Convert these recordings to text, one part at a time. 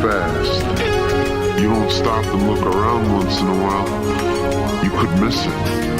fast. You don't stop and look around once in a while, you could miss it.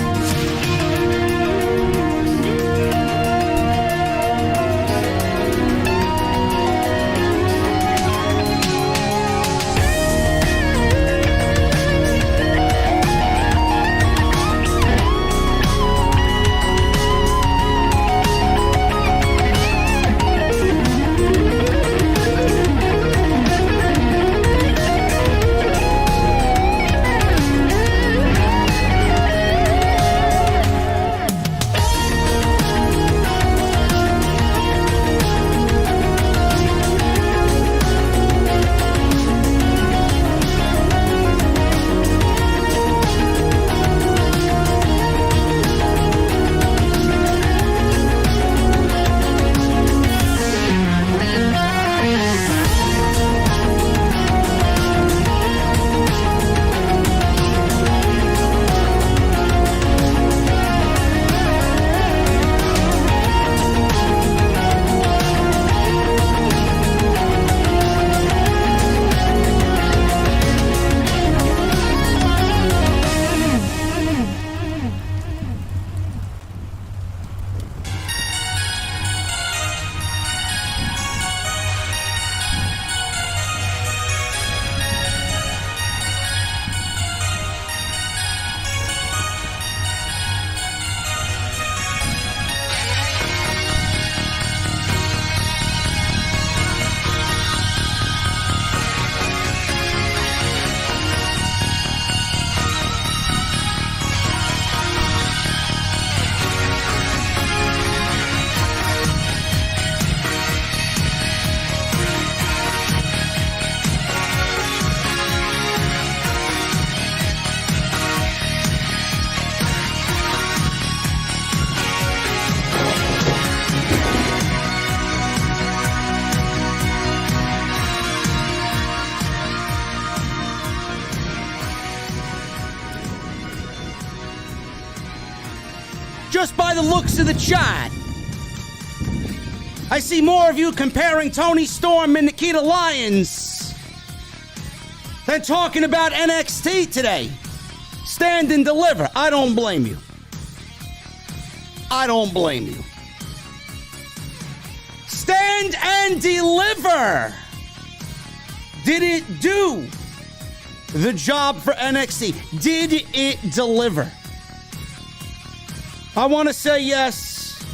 Just by the looks of the chat, I see more of you comparing Toni Storm and Nikita Lyons than talking about NXT today. Stand and deliver. I don't blame you. I don't blame you. Stand and deliver. Did it do the job for NXT? Did it deliver? I want to say yes.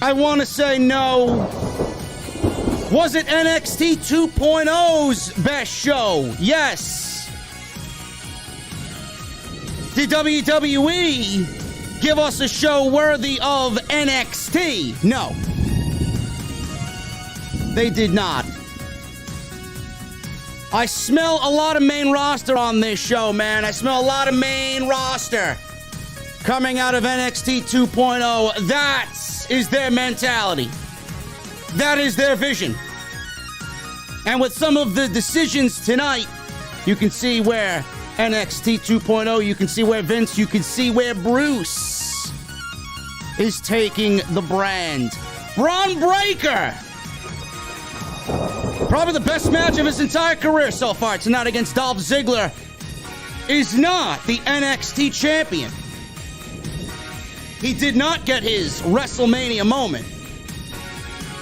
I want to say no. Was it NXT 2.0's best show? Yes. Did WWE give us a show worthy of NXT? No. They did not. I smell a lot of main roster on this show, man. I smell a lot of main roster coming out of NXT 2.0. That is their mentality. That is their vision. And with some of the decisions tonight, you can see where NXT 2.0, you can see where Vince, you can see where Bruce is taking the brand. Bron Breakker. Probably the best match of his entire career so far tonight against Dolph Ziggler is not the NXT champion. He did not get his WrestleMania moment.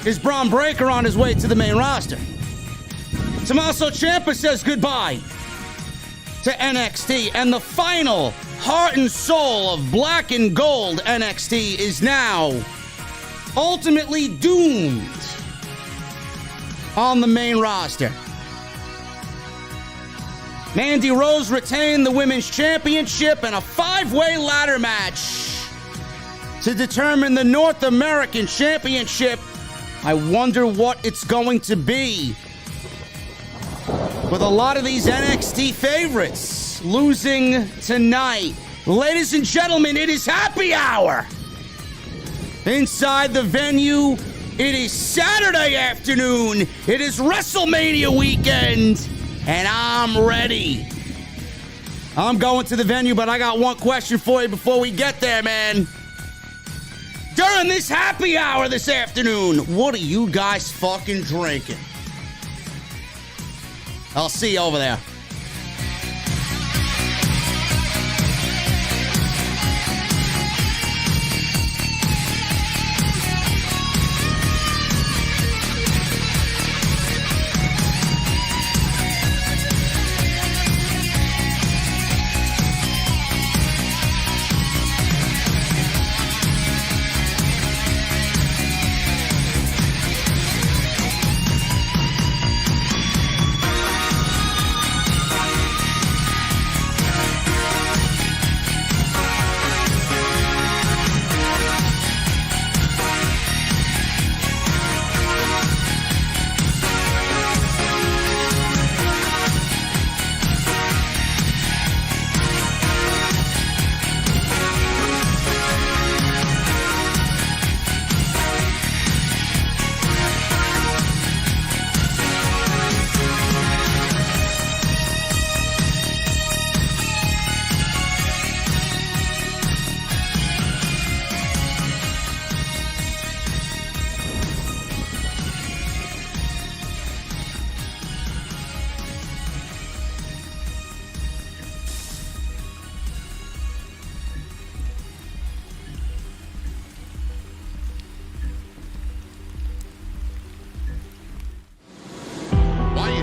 Is Bron Breakker on his way to the main roster? Tommaso Ciampa says goodbye to NXT, and the final heart and soul of black and gold NXT is now ultimately doomed on the main roster. Mandy Rose retained the Women's Championship in a 5-way ladder match to determine the North American Championship. I wonder what it's going to be, with a lot of these NXT favorites losing tonight. Ladies and gentlemen, it is happy hour inside the venue. It is Saturday afternoon. It is WrestleMania weekend, and I'm ready. I'm going to the venue, but I got one question for you before we get there, man. During this happy hour this afternoon, what are you guys fucking drinking? I'll see you over there.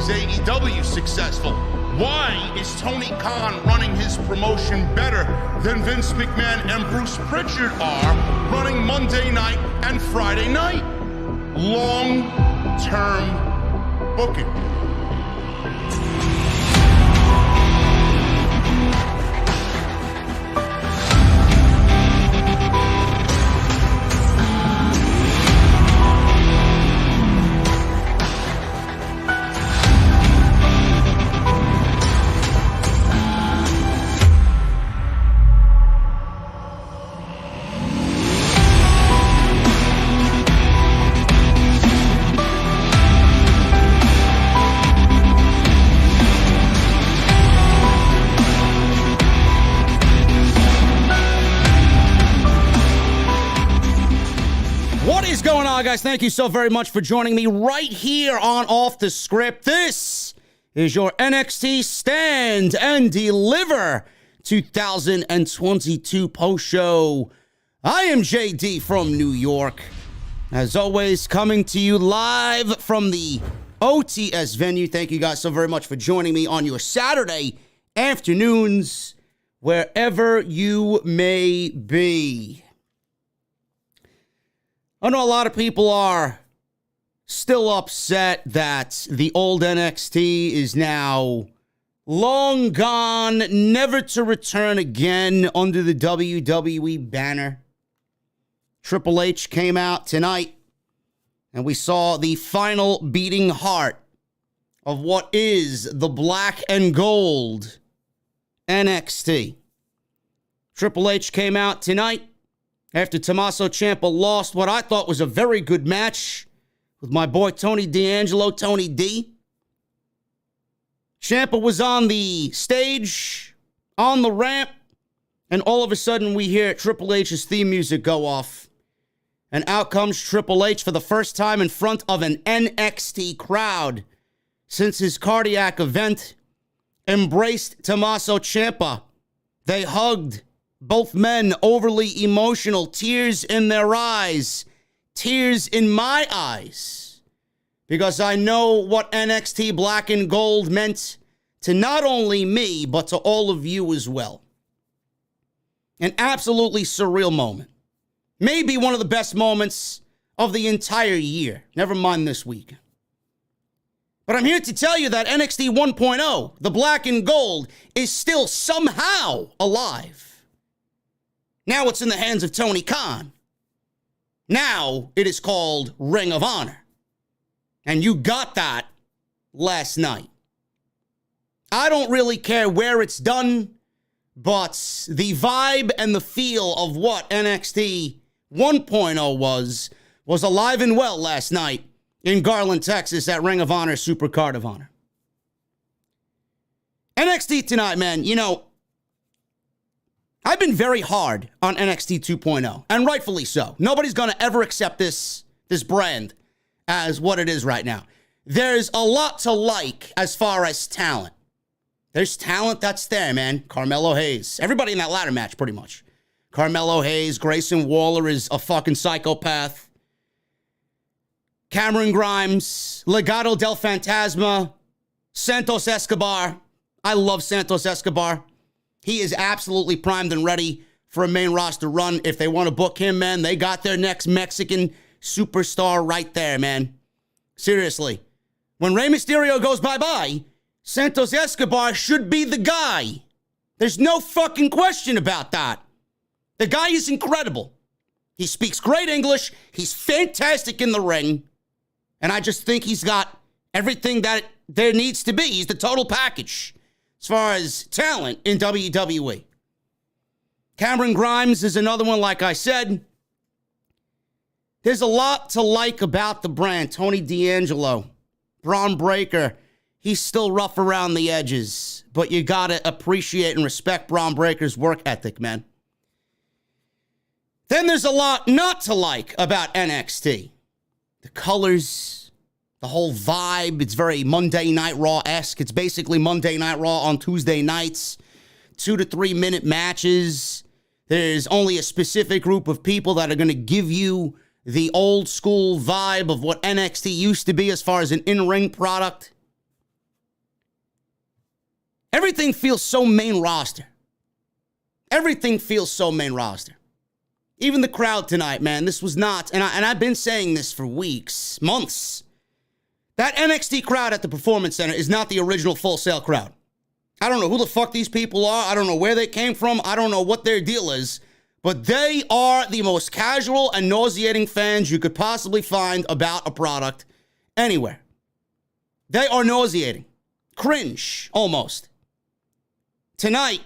AEW successful? Why is Tony Khan running his promotion better than Vince McMahon and Bruce Pritchard are running Monday night and Friday night? Long-term booking. Guys, thank you so very much for joining me right here on Off the Script. This is your NXT Stand and Deliver 2022 post show. I am JD from New York. As always, coming to you live from the OTS venue. Thank you guys so very much for joining me on your Saturday afternoons, wherever you may be. I know a lot of people are still upset that the old NXT is now long gone, never to return again under the WWE banner. Triple H came out tonight, and we saw the final beating heart of what is the black and gold NXT. Triple H came out tonight after Tommaso Ciampa lost what I thought was a very good match with my boy Tony D'Angelo, Tony D. Ciampa was on the stage, on the ramp, and all of a sudden we hear Triple H's theme music go off. And out comes Triple H for the first time in front of an NXT crowd since his cardiac event, embraced Tommaso Ciampa. They hugged. Both men overly emotional, tears in their eyes, tears in my eyes, because I know what NXT Black and Gold meant to not only me, but to all of you as well. An absolutely surreal moment. Maybe one of the best moments of the entire year. Never mind this week. But I'm here to tell you that NXT 1.0, the Black and Gold, is still somehow alive. Now it's in the hands of Tony Khan. Now it is called Ring of Honor. And you got that last night. I don't really care where it's done, but the vibe and the feel of what NXT 1.0 was alive and well last night in Garland, Texas at Ring of Honor Super Card of Honor. NXT tonight, man, you know, I've been very hard on NXT 2.0, and rightfully so. Nobody's going to ever accept this brand as what it is right now. there's a lot to like as far as talent. There's talent that's there, man. Carmelo Hayes. Everybody in that ladder match, pretty much. Carmelo Hayes. Grayson Waller is a fucking psychopath. Cameron Grimes. Legado del Fantasma. Santos Escobar. I love Santos Escobar. He is absolutely primed and ready for a main roster run. If they want to book him, man, they got their next Mexican superstar right there, man. Seriously. When Rey Mysterio goes bye-bye, Santos Escobar should be the guy. There's no fucking question about that. The guy is incredible. He speaks great English. He's fantastic in the ring. And I just think he's got everything that there needs to be. He's the total package as far as talent in WWE. Cameron Grimes is another one, like I said. There's a lot to like about the brand. Tony D'Angelo, Bron Breakker. He's still rough around the edges, but you got to appreciate and respect Bron Breakker's work ethic, man. Then there's a lot not to like about NXT. The colors, the whole vibe. It's very Monday Night Raw-esque. It's basically Monday Night Raw on Tuesday nights. 2 to 3 minute matches. There's only a specific group of people that are going to give you the old school vibe of what NXT used to be as far as an in-ring product. Everything feels so main roster. Everything feels so main roster. Even the crowd tonight, man, this was not, and I've been saying this for weeks, months. That NXT crowd at the Performance Center is not the original Full Sail crowd. I don't know who the fuck these people are. I don't know where they came from. I don't know what their deal is. But they are the most casual and nauseating fans you could possibly find about a product anywhere. They are nauseating. Cringe, almost. Tonight,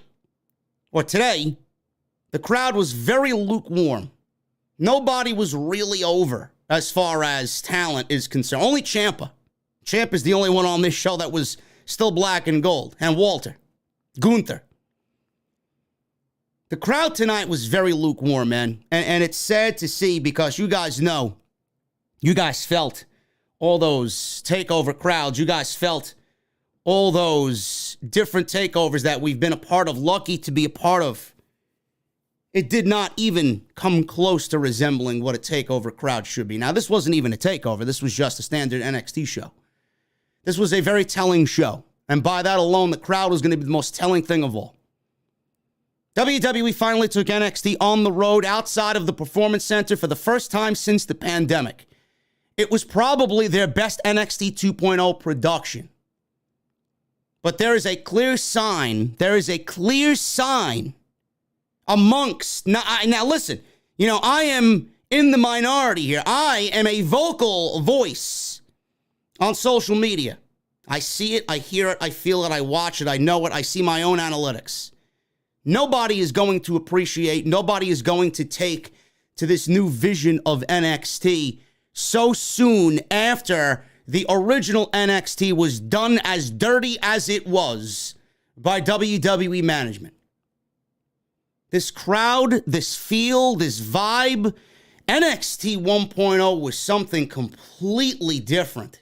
or today, the crowd was very lukewarm. Nobody was really over as far as talent is concerned. Only Ciampa. Ciampa is the only one on this show that was still black and gold. And Walter. Gunther. The crowd tonight was very lukewarm, man. And it's sad to see because you guys know, you guys felt all those takeover crowds. You guys felt all those different takeovers that we've been a part of, lucky to be a part of. It did not even come close to resembling what a takeover crowd should be. Now, this wasn't even a takeover. This was just a standard NXT show. This was a very telling show. And by that alone, the crowd was going to be the most telling thing of all. WWE finally took NXT on the road outside of the Performance Center for the first time since the pandemic. It was probably their best NXT 2.0 production. But there is a clear sign. There is a clear sign amongst... Now listen, you know, I am in the minority here. I am a vocal voice on social media. I see it, I hear it, I feel it, I watch it, I know it, I see my own analytics. Nobody is going to appreciate, nobody is going to take to this new vision of NXT so soon after the original NXT was done as dirty as it was by WWE management. This crowd, this feel, this vibe, NXT 1.0 was something completely different.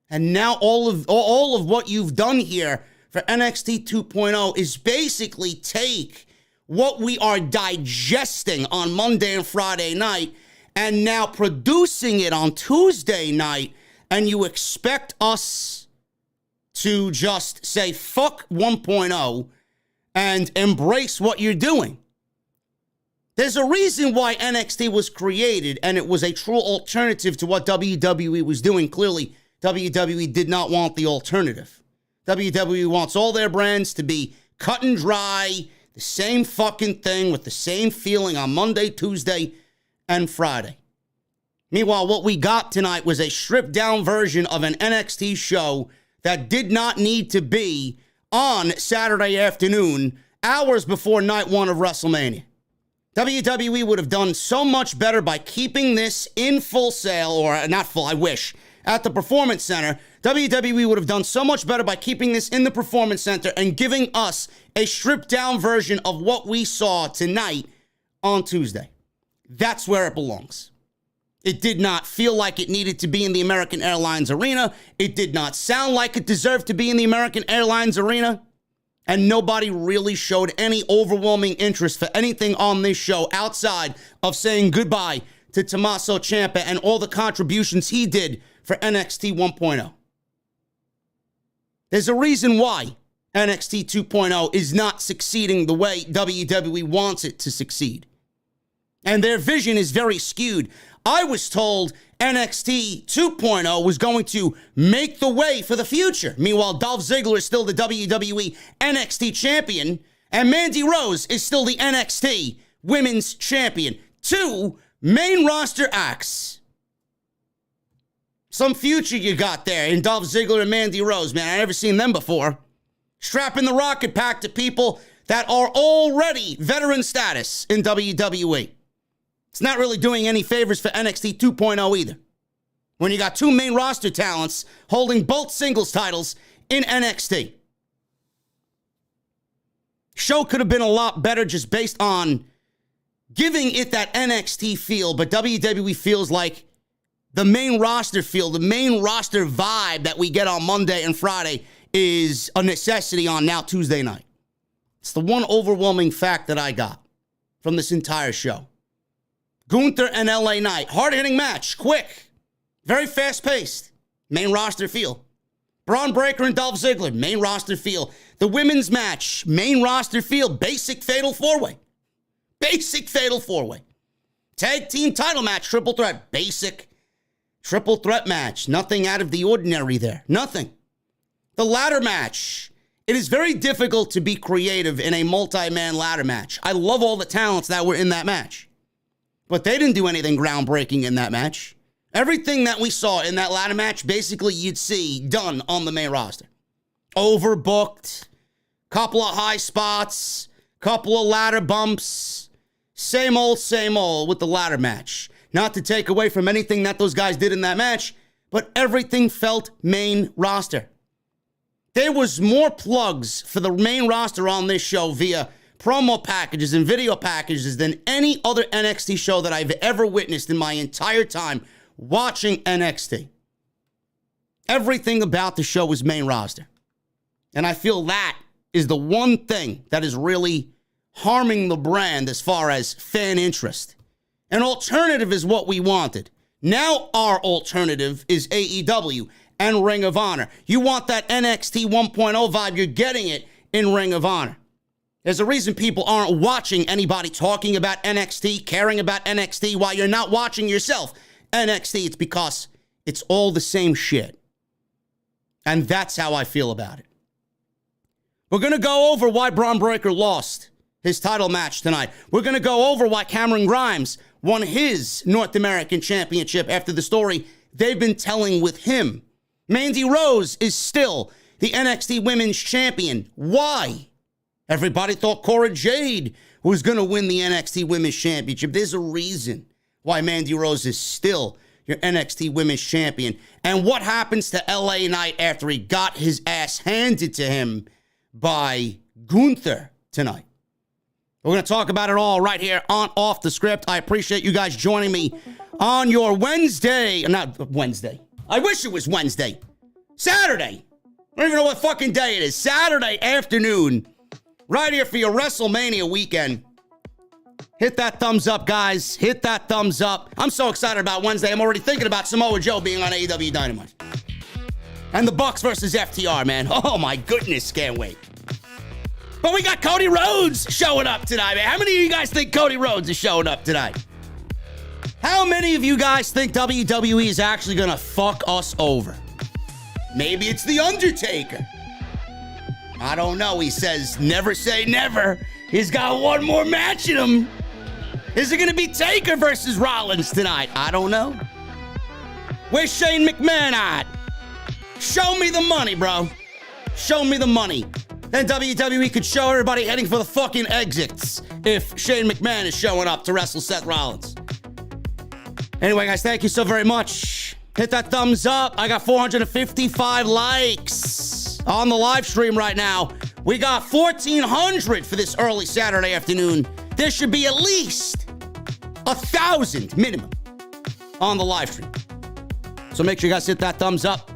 And now all of what you've done here for NXT 2.0 is basically take what we are digesting on Monday and Friday night and now producing it on Tuesday night, and you expect us to just say fuck 1.0 and embrace what you're doing. There's a reason why NXT was created, and it was a true alternative to what WWE was doing. Clearly, WWE did not want the alternative. WWE wants all their brands to be cut and dry, the same fucking thing with the same feeling on Monday, Tuesday, and Friday. Meanwhile, what we got tonight was a stripped-down version of an NXT show that did not need to be on Saturday afternoon, hours before night one of WrestleMania. WWE would have done so much better by keeping this in Full Sail, or not full, I wish, at the Performance Center. WWE would have done so much better by keeping this in the Performance Center and giving us a stripped-down version of what we saw tonight on Tuesday. That's where it belongs. It did not feel like it needed to be in the American Airlines Arena. It did not sound like it deserved to be in the American Airlines Arena. And nobody really showed any overwhelming interest for anything on this show outside of saying goodbye to Tommaso Ciampa and all the contributions he did for NXT 1.0. There's a reason why NXT 2.0 is not succeeding the way WWE wants it to succeed. And their vision is very skewed. I was told NXT 2.0 was going to make the way for the future. Meanwhile, Dolph Ziggler is still the WWE NXT Champion, and Mandy Rose is still the NXT Women's Champion. 2 main roster acts. Some future you got there in Dolph Ziggler and Mandy Rose, man. I've never seen them before. Strapping the rocket pack to people that are already veteran status in WWE. It's not really doing any favors for NXT 2.0 either. When you got 2 main roster talents holding both singles titles in NXT. Show could have been a lot better just based on giving it that NXT feel, but WWE feels like the main roster feel, the main roster vibe that we get on Monday and Friday is a necessity on now Tuesday night. It's the one overwhelming fact that I got from this entire show. GUNTHER and LA Knight. Hard-hitting match. Quick. Very fast-paced. Main roster feel. Bron Breakker and Dolph Ziggler. Main roster feel. The women's match. Main roster feel. Basic fatal 4-way. Basic fatal 4-way. Tag team title match. Triple threat. Basic triple threat match. Nothing out of the ordinary there. Nothing. The ladder match. It is very difficult to be creative in a multi-man ladder match. I love all the talents that were in that match. But they didn't do anything groundbreaking in that match. Everything that we saw in that ladder match, basically you'd see done on the main roster. Overbooked, couple of high spots, couple of ladder bumps. Same old with the ladder match. Not to take away from anything that those guys did in that match, but everything felt main roster. There was more plugs for the main roster on this show via promo packages and video packages than any other NXT show that I've ever witnessed in my entire time watching NXT. Everything about the show was main roster. And I feel that is the one thing that is really harming the brand as far as fan interest. An alternative is what we wanted. Now our alternative is AEW and Ring of Honor. You want that NXT 1.0 vibe, you're getting it in Ring of Honor. There's a reason people aren't watching anybody talking about NXT, caring about NXT, while you're not watching yourself NXT. It's because it's all the same shit. And that's how I feel about it. We're going to go over why Bron Breakker lost his title match tonight. We're going to go over why Cameron Grimes won his North American Championship after the story they've been telling with him. Mandy Rose is still the NXT Women's Champion. Why? Everybody thought Cora Jade was going to win the NXT Women's Championship. There's a reason why Mandy Rose is still your NXT Women's Champion. And what happens to LA Knight after he got his ass handed to him by Gunther tonight? We're going to talk about it all right here on Off the Script. I appreciate you guys joining me on your Wednesday. Not Wednesday. I wish it was Wednesday. Saturday. I don't even know what fucking day it is. Saturday afternoon. Right here for your WrestleMania weekend. Hit that thumbs up, guys. Hit that thumbs up. I'm so excited about Wednesday. I'm already thinking about Samoa Joe being on AEW Dynamite. And the Bucks versus FTR, man. Oh, my goodness. Can't wait. But we got Cody Rhodes showing up tonight, man. How many of you guys think Cody Rhodes is showing up tonight? How many of you guys think WWE is actually going to fuck us over? Maybe it's The Undertaker. I don't know. He says, never say never. He's got one more match in him. Is it going to be Taker versus Rollins tonight? I don't know. Where's Shane McMahon at? Show me the money, bro. Show me the money. Then WWE could show everybody heading for the fucking exits if Shane McMahon is showing up to wrestle Seth Rollins. Anyway, guys, thank you so very much. Hit that thumbs up. I got 455 likes on the live stream right now. We got 1,400 for this early Saturday afternoon. There should be at least 1,000 minimum on the live stream. So make sure you guys hit that thumbs up.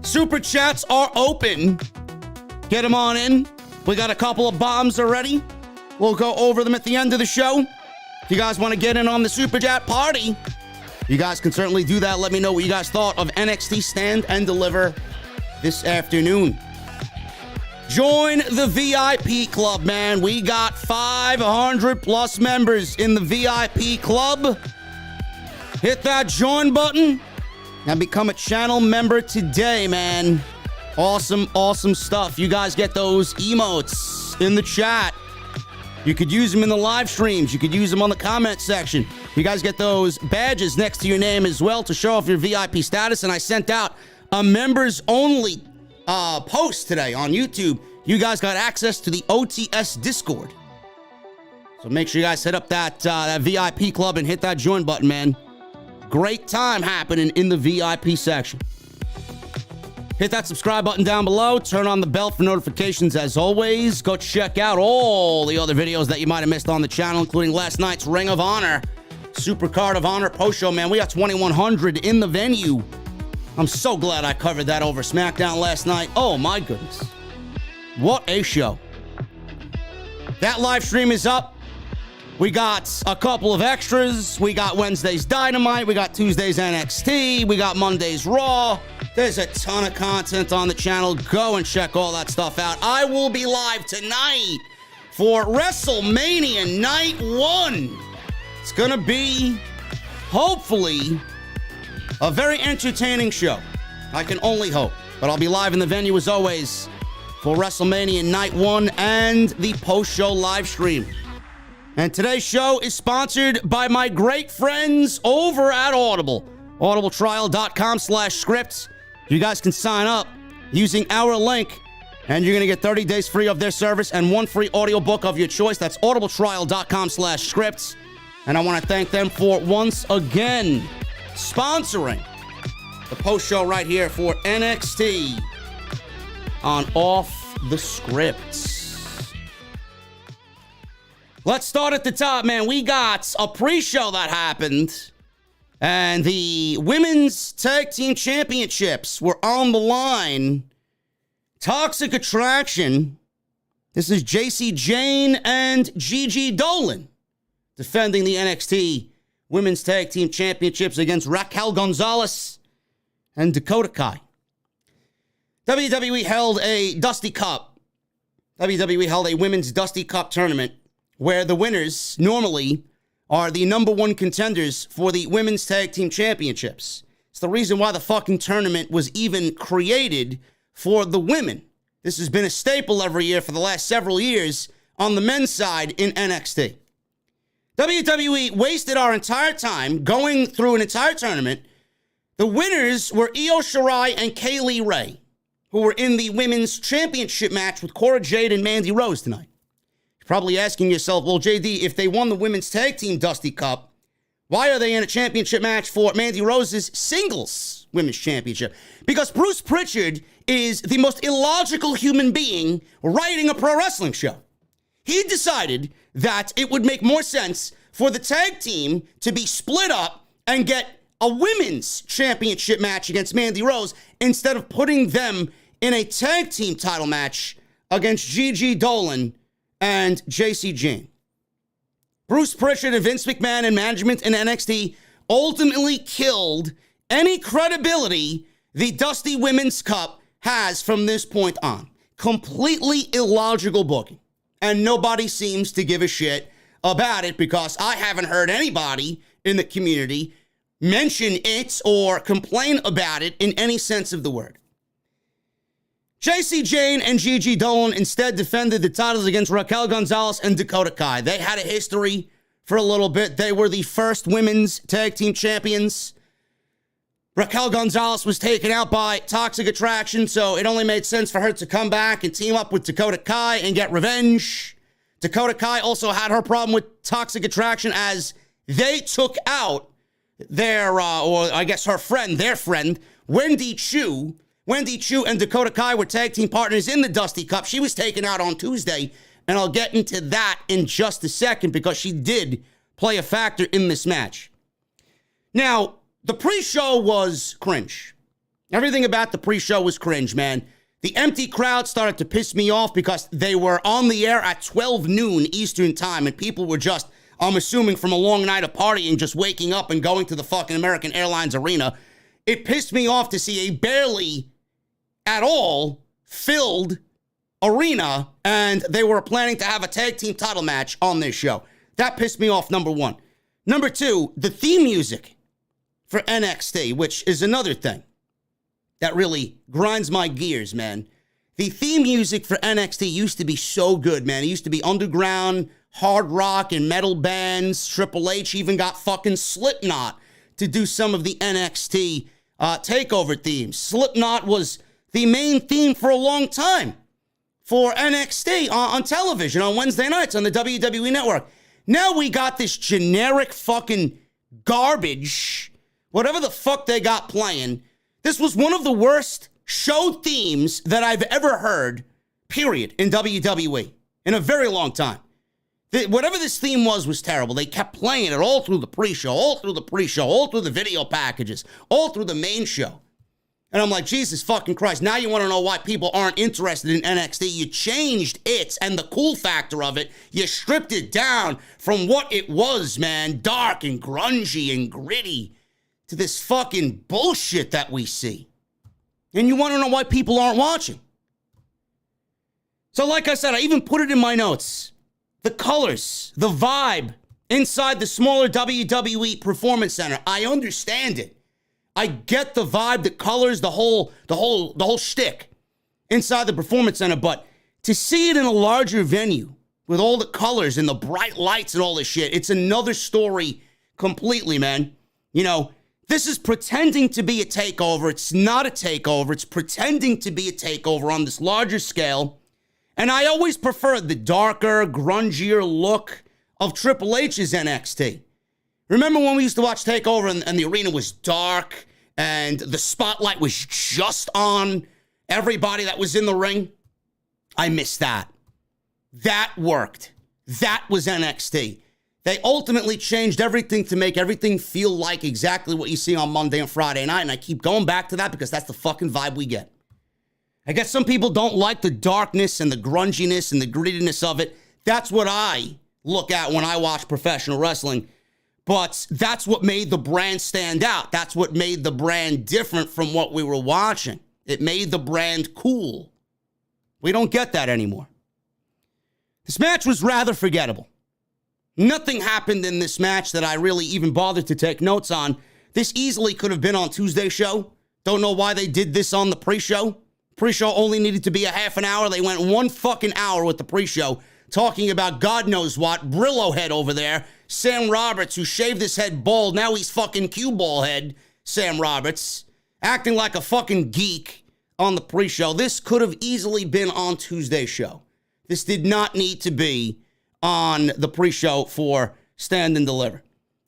Super chats are open. Get them on in. We got a couple of bombs already. We'll go over them at the end of the show. If you guys want to get in on the super chat party, you guys can certainly do that. Let me know what you guys thought of NXT Stand and Deliver this afternoon. Join the VIP club, man. We got 500 plus members in the VIP club. Hit that join button and become a channel member today, man. Awesome, awesome stuff. You guys get those emotes in the chat. You could use them in the live streams. You could use them on the comment section. You guys get those badges next to your name as well to show off your VIP status. And I sent out a members-only post today on YouTube. You guys got access to the OTS Discord. So make sure you guys hit up that VIP club and hit that join button, man. Great time happening in the VIP section. Hit that subscribe button down below. Turn on the bell for notifications as always. Go check out all the other videos that you might have missed on the channel, including last night's Ring of Honor, Super Card of Honor post-show, man. We got 2,100 in the venue. I'm so glad I covered that over SmackDown last night. Oh, my goodness. What a show. That live stream is up. We got a couple of extras. We got Wednesday's Dynamite. We got Tuesday's NXT. We got Monday's Raw. There's a ton of content on the channel. Go and check all that stuff out. I will be live tonight for WrestleMania Night 1. It's going to be, hopefully, a very entertaining show. I can only hope. But I'll be live in the venue as always for WrestleMania Night 1 and the post-show live stream. And today's show is sponsored by my great friends over at Audible. audibletrial.com/scripts. You guys can sign up using our link, and you're going to get 30 days free of their service and one free audiobook of your choice. That's audibletrial.com/scripts. And I want to thank them for once again sponsoring the post show right here for NXT on Off the Scripts. Let's start at the top, man. We got a pre-show that happened, and the Women's Tag Team Championships were on the line. Toxic Attraction. This is Jacy Jayne and Gigi Dolan defending the NXT Women's Tag Team Championships against Raquel Gonzalez and Dakota Kai. WWE held a Dusty Cup. WWE held a Women's Dusty Cup tournament where the winners normally are the number one contenders for the Women's Tag Team Championships. It's the reason why the fucking tournament was even created for the women. This has been a staple every year for the last several years on the men's side in NXT. WWE wasted our entire time going through an entire tournament. The winners were Io Shirai and Kaylee Ray, who were in the Women's Championship match with Cora, Jade, and Mandy Rose tonight. You're probably asking yourself, well, JD, if they won the Women's Tag Team Dusty Cup, why are they in a championship match for Mandy Rose's singles Women's Championship? Because Bruce Pritchard is the most illogical human being writing a pro wrestling show. He decided that it would make more sense for the tag team to be split up and get a women's championship match against Mandy Rose instead of putting them in a tag team title match against Gigi Dolan and Jacy Jayne. Bruce Pritchard and Vince McMahon and management in NXT ultimately killed any credibility the Dusty Women's Cup has from this point on. Completely illogical booking. And nobody seems to give a shit about it because I haven't heard anybody in the community mention it or complain about it in any sense of the word. Jacy Jayne and Gigi Dolan instead defended the titles against Raquel Gonzalez and Dakota Kai. They had a history for a little bit. They were the first women's tag team champions. Raquel Gonzalez was taken out by Toxic Attraction, so it only made sense for her to come back and team up with Dakota Kai and get revenge. Dakota Kai also had her problem with Toxic Attraction as they took out their, or I guess her friend, their friend, Wendy Chu. Wendy Chu and Dakota Kai were tag team partners in the Dusty Cup. She was taken out on Tuesday, and I'll get into that in just a second because she did play a factor in this match. Now, the pre-show was cringe. Everything about the pre-show was cringe, man. The empty crowd started to piss me off because they were on the air at 12 noon Eastern time, and people were just, I'm assuming from a long night of partying, just waking up and going to the fucking American Airlines Arena. It pissed me off to see a barely at all filled arena, and they were planning to have a tag team title match on this show. That pissed me off, number one. Number two, the theme music for NXT, which is another thing that really grinds my gears, man. The theme music for NXT used to be so good, man. It used to be underground, hard rock, and metal bands. Triple H even got fucking Slipknot to do some of the NXT takeover themes. Slipknot was the main theme for a long time for NXT on television on Wednesday nights on the WWE Network. Now we got this generic fucking garbage, whatever the fuck they got playing. This was one of the worst show themes that I've ever heard, period, in WWE in a very long time. Whatever this theme was terrible. They kept playing it all through the pre-show, all through the video packages, all through the main show. And I'm like, Jesus fucking Christ, now you want to know why people aren't interested in NXT. You changed it and the cool factor of it. You stripped it down from what it was, man, dark and grungy and gritty, to this fucking bullshit that we see. And you want to know why people aren't watching. So like I said, I even put it in my notes. The colors, the vibe inside the smaller WWE Performance Center. I understand it. I get the vibe, the colors, the whole shtick inside the Performance Center. But to see it in a larger venue with all the colors and the bright lights and all this shit, it's another story completely, man. You know, this is pretending to be a takeover. It's not a takeover. It's pretending to be a takeover on this larger scale. And I always prefer the darker, grungier look of Triple H's NXT. Remember when we used to watch TakeOver and the arena was dark and the spotlight was just on everybody that was in the ring? I miss that. That worked. That was NXT. They ultimately changed everything to make everything feel like exactly what you see on Monday and Friday night, and I keep going back to that because that's the fucking vibe we get. I guess some people don't like the darkness and the grunginess and the grittiness of it. That's what I look at when I watch professional wrestling, but that's what made the brand stand out. That's what made the brand different from what we were watching. It made the brand cool. We don't get that anymore. This match was rather forgettable. Nothing happened in this match that I really even bothered to take notes on. This easily could have been on Tuesday's show. Don't know why they did this on the pre-show. Pre-show only needed to be a half an hour. They went 1 fucking hour with the pre-show talking about God knows what. Brillo head over there. Sam Roberts, who shaved his head bald. Now he's fucking cue ball head. Sam Roberts. Acting like a fucking geek on the pre-show. This could have easily been on Tuesday's show. This did not need to be on the pre-show for Stand and Deliver.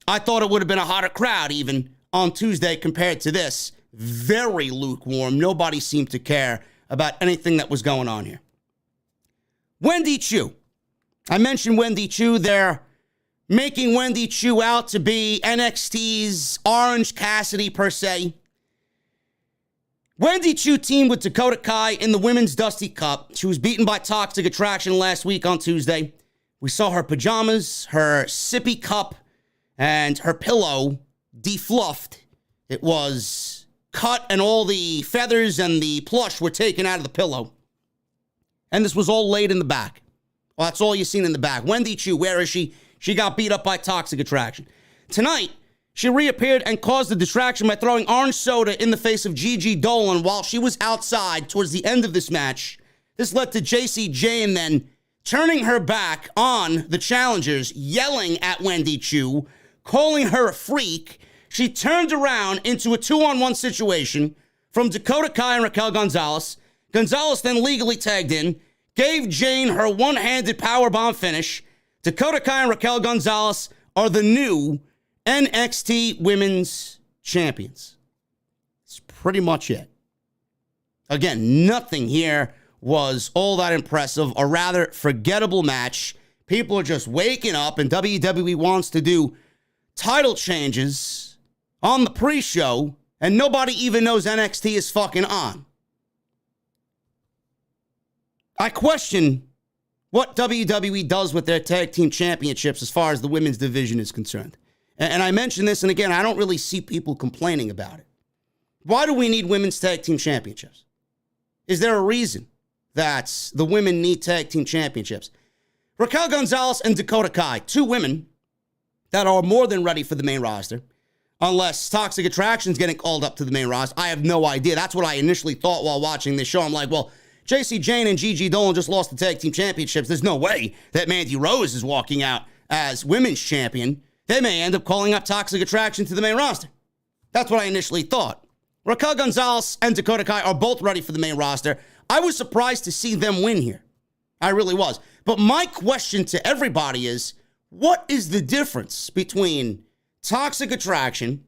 I thought it would have been a hotter crowd even on Tuesday compared to this. Very lukewarm. Nobody seemed to care about anything that was going on here. Wendy Choo. I mentioned Wendy Choo. They're making Wendy Choo out to be NXT's Orange Cassidy per se. Wendy Choo teamed with Dakota Kai in the Women's Dusty Cup. She was beaten by Toxic Attraction last week on Tuesday. We saw her pajamas, her sippy cup, and her pillow defluffed. It was cut and all the feathers and the plush were taken out of the pillow. And this was all laid in the back. Well, that's all you've seen in the back. Wendy Choo, where is she? She got beat up by Toxic Attraction. Tonight, she reappeared and caused a distraction by throwing orange soda in the face of Gigi Dolan while she was outside towards the end of this match. This led to JC Jane then turning her back on the challengers, yelling at Wendy Choo, calling her a freak. She turned around into a 2-on-1 situation from Dakota Kai and Raquel Gonzalez. Gonzalez then legally tagged in, gave Jane her one-handed powerbomb finish. Dakota Kai and Raquel Gonzalez are the new NXT Women's Champions. That's pretty much it. Again, nothing here was all that impressive, a rather forgettable match. People are just waking up, and WWE wants to do title changes on the pre-show, and nobody even knows NXT is fucking on. I question what WWE does with their tag team championships as far as the women's division is concerned. And I mention this, and again, I don't really see people complaining about it. Why do we need women's tag team championships? Is there a reason that the women need tag team championships? Raquel Gonzalez and Dakota Kai, two women that are more than ready for the main roster. Unless Toxic Attraction's getting called up to the main roster. I have no idea. That's what I initially thought while watching this show. I'm like, well, JC Jane and Gigi Dolan just lost the tag team championships. There's no way that Mandy Rose is walking out as women's champion. They may end up calling up Toxic Attraction to the main roster. That's what I initially thought. Raquel Gonzalez and Dakota Kai are both ready for the main roster. I was surprised to see them win here. I really was. But my question to everybody is, what is the difference between Toxic Attraction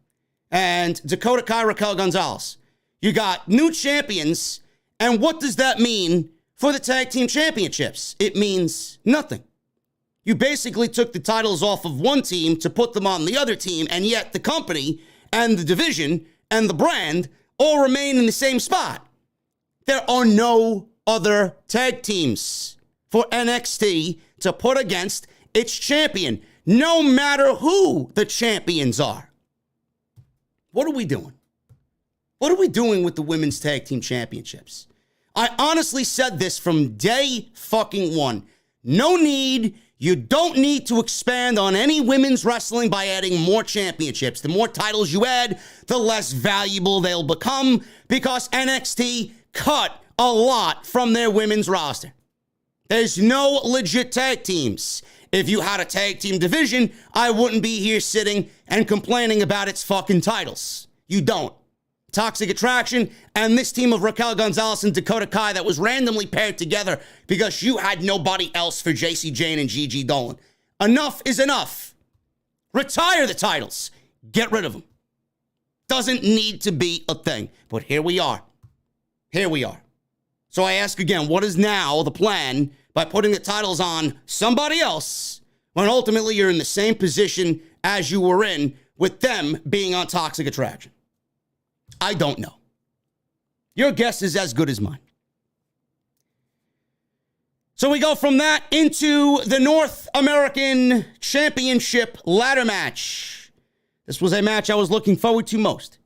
and Dakota Kai, Raquel Gonzalez? You got new champions, and what does that mean for the tag team championships? It means nothing. You basically took the titles off of one team to put them on the other team, and yet the company and the division and the brand all remain in the same spot. There are no other tag teams for NXT to put against its champion, no matter who the champions are. What are we doing? What are we doing with the women's tag team championships? I honestly said this from day fucking one. No need. You don't need to expand on any women's wrestling by adding more championships. The more titles you add, the less valuable they'll become because NXT cut a lot from their women's roster. There's no legit tag teams. If you had a tag team division, I wouldn't be here sitting and complaining about its fucking titles. You don't. Toxic Attraction and this team of Raquel Gonzalez and Dakota Kai that was randomly paired together because you had nobody else for JC Jane and Gigi Dolan. Enough is enough. Retire the titles. Get rid of them. Doesn't need to be a thing. But here we are. Here we are. So I ask again, what is now the plan by putting the titles on somebody else when ultimately you're in the same position as you were in with them being on Toxic Attraction? I don't know. Your guess is as good as mine. So we go from that into the North American Championship ladder match. This was a match I was looking forward to most.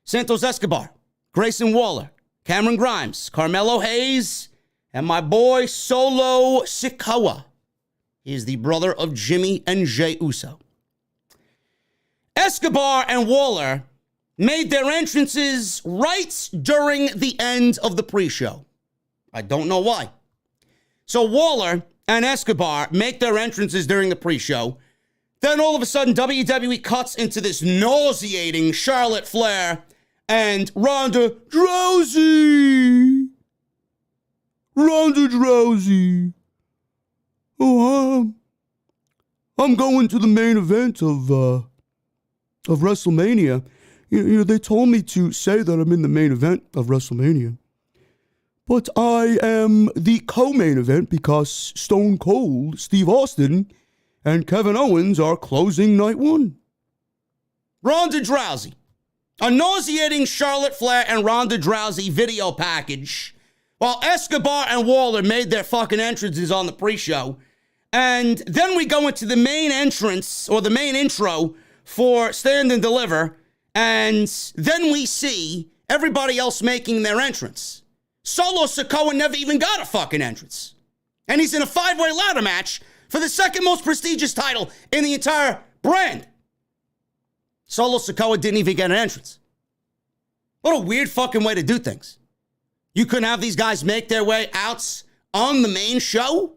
Santos Escobar, Grayson Waller, Cameron Grimes, Carmelo Hayes, and my boy Solo Sikoa. He is the brother of Jimmy and Jey Uso. Escobar and Waller made their entrances right during the end of the pre-show. I don't know why. So Waller and Escobar make their entrances during the pre-show. Then all of a sudden, WWE cuts into this nauseating Charlotte Flair and Ronda Rousey. Ronda Rousey. Oh, I'm going to the main event of WrestleMania. You know, they told me to say that I'm in the main event of WrestleMania. But I am the co-main event because Stone Cold, Steve Austin, and Kevin Owens are closing night one. Ronda Rousey. A nauseating Charlotte Flair and Ronda Rousey video package while Escobar and Waller made their fucking entrances on the pre-show. And then we go into the main entrance, or the main intro for Stand and Deliver. And then we see everybody else making their entrance. Solo Sikoa never even got a fucking entrance. And he's in a 5-way ladder match for the second most prestigious title in the entire brand. Solo Sikoa didn't even get an entrance. What a weird fucking way to do things. You couldn't have these guys make their way out on the main show?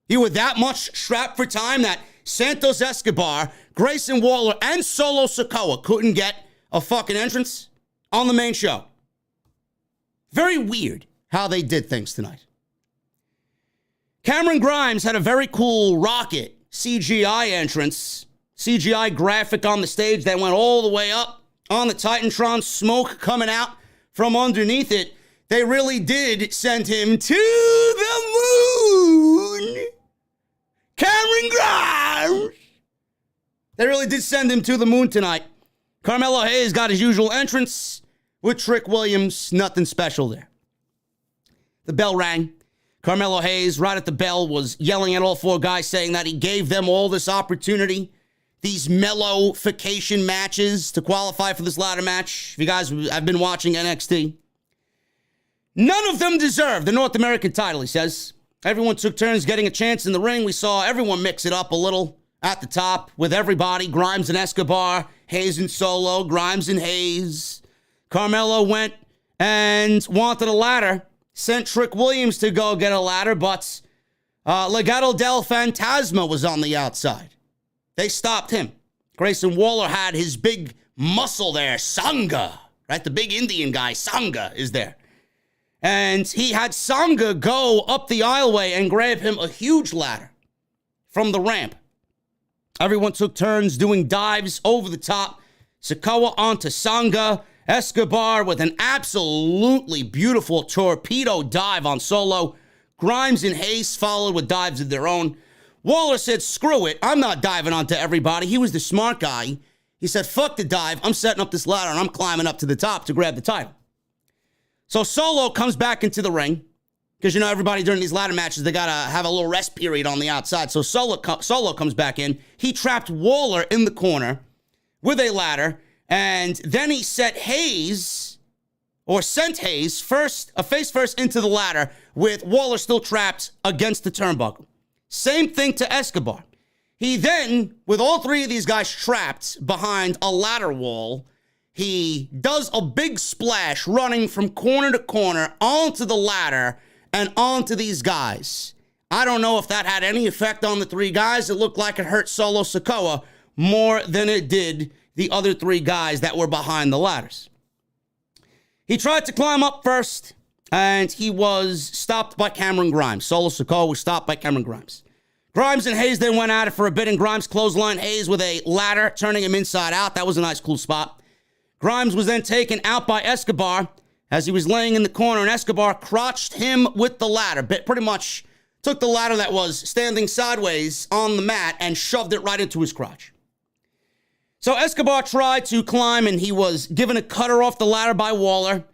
You were that much strapped for time that Santos Escobar, Grayson Waller, and Solo Sikoa couldn't get a fucking entrance on the main show. Very weird how they did things tonight. Cameron Grimes had a very cool rocket CGI entrance. CGI graphic on the stage that went all the way up on the Titantron, smoke coming out from underneath it. They really did send him to the moon. Cameron Grimes. They really did send him to the moon tonight. Carmelo Hayes got his usual entrance with Trick Williams. Nothing special there. The bell rang. Carmelo Hayes, right at the bell, was yelling at all four guys, saying that he gave them all this opportunity, these mellow-fication matches to qualify for this ladder match. If you guys have been watching NXT, none of them deserve the North American title, he says. Everyone took turns getting a chance in the ring. We saw everyone mix it up a little at the top with everybody. Grimes and Escobar, Hayes and Solo, Grimes and Hayes. Carmelo went and wanted a ladder. Sent Trick Williams to go get a ladder, but Legado del Fantasma was on the outside. They stopped him. Grayson Waller had his big muscle there, Sangha, right? The big Indian guy, Sangha, is there. And he had Sangha go up the aisleway and grab him a huge ladder from the ramp. Everyone took turns doing dives over the top. Sikoa onto Sangha. Escobar with an absolutely beautiful torpedo dive on Solo. Grimes and Hayes followed with dives of their own. Waller said, screw it, I'm not diving onto everybody. He was the smart guy. He said, fuck the dive, I'm setting up this ladder and I'm climbing up to the top to grab the title. So Solo comes back into the ring, because you know everybody during these ladder matches, they gotta have a little rest period on the outside. So Solo comes back in. He trapped Waller in the corner with a ladder. And then he sent Hayes face first into the ladder with Waller still trapped against the turnbuckle. Same thing to Escobar. He then, with all three of these guys trapped behind a ladder wall, he does a big splash running from corner to corner onto the ladder and onto these guys. I don't know if that had any effect on the three guys. It looked like it hurt Solo Sikoa more than it did the other three guys that were behind the ladders. He tried to climb up first, and he was stopped by Cameron Grimes. Solo Sikoa was stopped by Cameron Grimes. Grimes and Hayes then went at it for a bit, and Grimes clotheslined Hayes with a ladder, turning him inside out. That was a nice, cool spot. Grimes was then taken out by Escobar as he was laying in the corner, and Escobar crotched him with the ladder. Pretty much took the ladder that was standing sideways on the mat and shoved it right into his crotch. So Escobar tried to climb, and he was given a cutter off the ladder by Waller.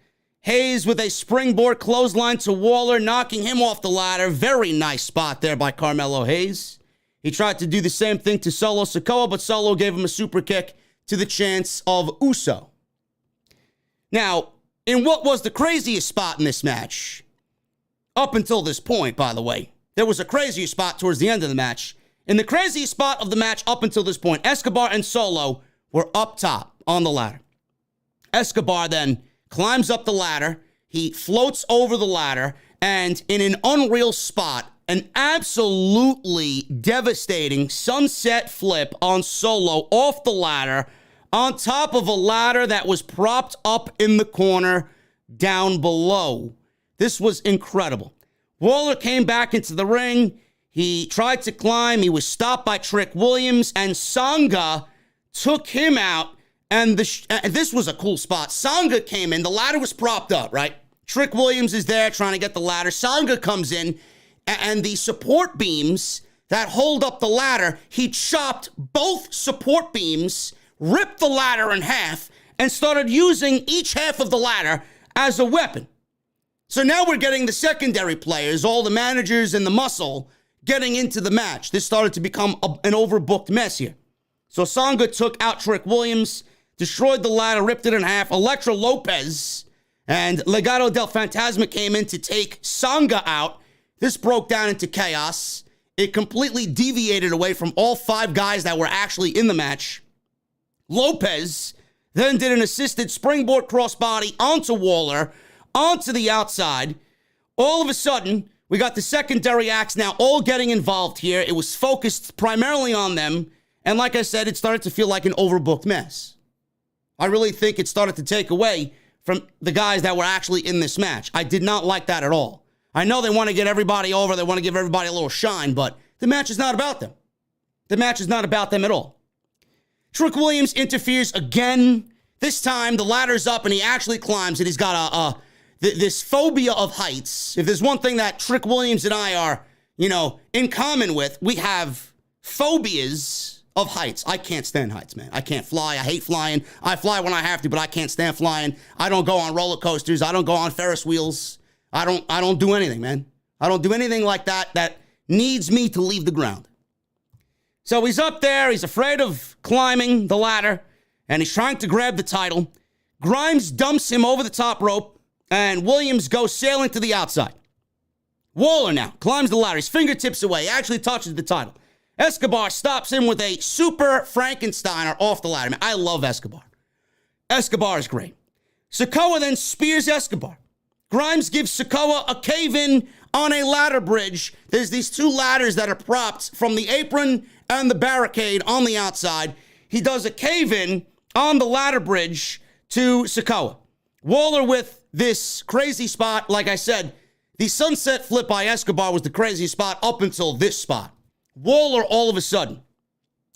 Hayes with a springboard clothesline to Waller, knocking him off the ladder. Very nice spot there by Carmelo Hayes. He tried to do the same thing to Solo Sikoa, but Solo gave him a super kick to the chance of Uso. Now, in what was the craziest spot in this match, up until this point, by the way, there was a crazier spot towards the end of the match. In the craziest spot of the match up until this point, Escobar and Solo were up top on the ladder. Escobar then climbs up the ladder. He floats over the ladder, and in an unreal spot, an absolutely devastating sunset flip on Solo off the ladder on top of a ladder that was propped up in the corner down below. This was incredible. Waller came back into the ring. He tried to climb. He was stopped by Trick Williams, and Sangha took him out. And this was a cool spot. Sangha came in. The ladder was propped up, right? Trick Williams is there trying to get the ladder. Sangha comes in, and the support beams that hold up the ladder, he chopped both support beams, ripped the ladder in half, and started using each half of the ladder as a weapon. So now we're getting the secondary players, all the managers and the muscle, getting into the match. This started to become an overbooked mess here. So Sangha took out Trick Williams, destroyed the ladder, ripped it in half. Elektra Lopez and Legado del Fantasma came in to take Sangha out. This broke down into chaos. It completely deviated away from all five guys that were actually in the match. Lopez then did an assisted springboard crossbody onto Waller, onto the outside. All of a sudden, we got the secondary acts now all getting involved here. It was focused primarily on them. And like I said, it started to feel like an overbooked mess. I really think it started to take away from the guys that were actually in this match. I did not like that at all. I know they want to get everybody over. They want to give everybody a little shine, but the match is not about them. The match is not about them at all. Trick Williams interferes again. This time, the ladder's up, and he actually climbs, and he's got this phobia of heights. If there's one thing that Trick Williams and I are, in common with, we have phobias of heights. I can't stand heights, man. I can't fly. I hate flying. I fly when I have to, but I can't stand flying. I don't go on roller coasters. I don't go on Ferris wheels. I don't do anything, man. I don't do anything like that needs me to leave the ground. So he's up there. He's afraid of climbing the ladder, and he's trying to grab the title. Grimes dumps him over the top rope, and Williams goes sailing to the outside. Waller now climbs the ladder. He's fingertips away. He actually touches the title. Escobar stops him with a super Frankensteiner off the ladder. Man, I love Escobar. Escobar is great. Sikoa then spears Escobar. Grimes gives Sikoa a cave-in on a ladder bridge. There's these two ladders that are propped from the apron and the barricade on the outside. He does a cave-in on the ladder bridge to Sikoa. Waller with this crazy spot. Like I said, the sunset flip by Escobar was the crazy spot up until this spot. Waller, all of a sudden,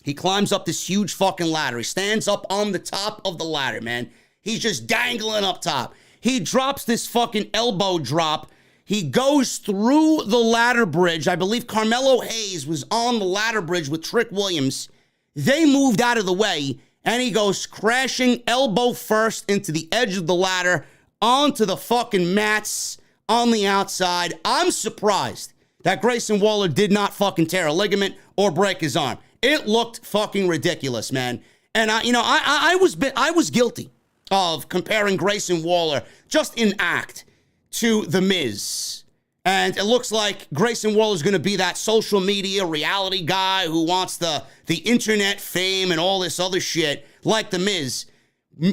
he climbs up this huge fucking ladder. He stands up on the top of the ladder, man. He's just dangling up top. He drops this fucking elbow drop. He goes through the ladder bridge. I believe Carmelo Hayes was on the ladder bridge with Trick Williams. They moved out of the way, and he goes crashing elbow first into the edge of the ladder onto the fucking mats on the outside. I'm surprised that Grayson Waller did not fucking tear a ligament or break his arm. It looked fucking ridiculous, man. And I was guilty of comparing Grayson Waller just in act to The Miz. And it looks like Grayson Waller is going to be that social media reality guy who wants the internet fame and all this other shit like The Miz.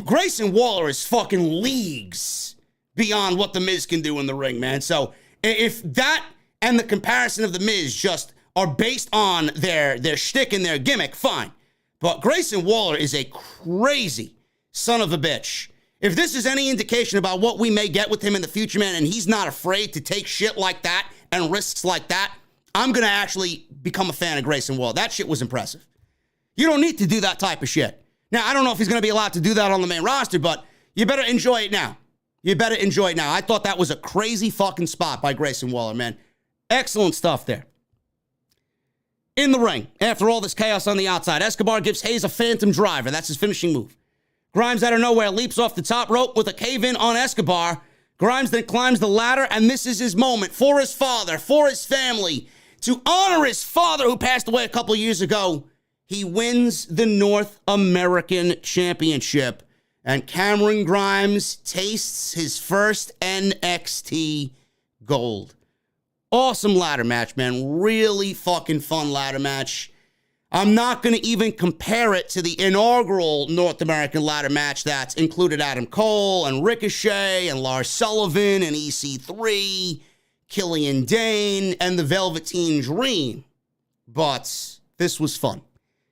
Grayson Waller is fucking leagues beyond what The Miz can do in the ring, man. So if that and the comparison of The Miz just are based on their shtick and their gimmick, fine. But Grayson Waller is a crazy son of a bitch. If this is any indication about what we may get with him in the future, man, and he's not afraid to take shit like that and risks like that, I'm going to actually become a fan of Grayson Waller. That shit was impressive. You don't need to do that type of shit. Now, I don't know if he's going to be allowed to do that on the main roster, but you better enjoy it now. You better enjoy it now. I thought that was a crazy fucking spot by Grayson Waller, man. Excellent stuff there. In the ring, after all this chaos on the outside, Escobar gives Hayes a phantom driver. That's his finishing move. Grimes out of nowhere leaps off the top rope with a cave-in on Escobar. Grimes then climbs the ladder, and this is his moment for his father, for his family, to honor his father who passed away a couple years ago. He wins the North American Championship, and Cameron Grimes tastes his first NXT gold. Awesome ladder match, man. Really fucking fun ladder match. I'm not going to even compare it to the inaugural North American ladder match that's included Adam Cole and Ricochet and Lars Sullivan and EC3, Killian Dane, and the Velveteen Dream. But this was fun.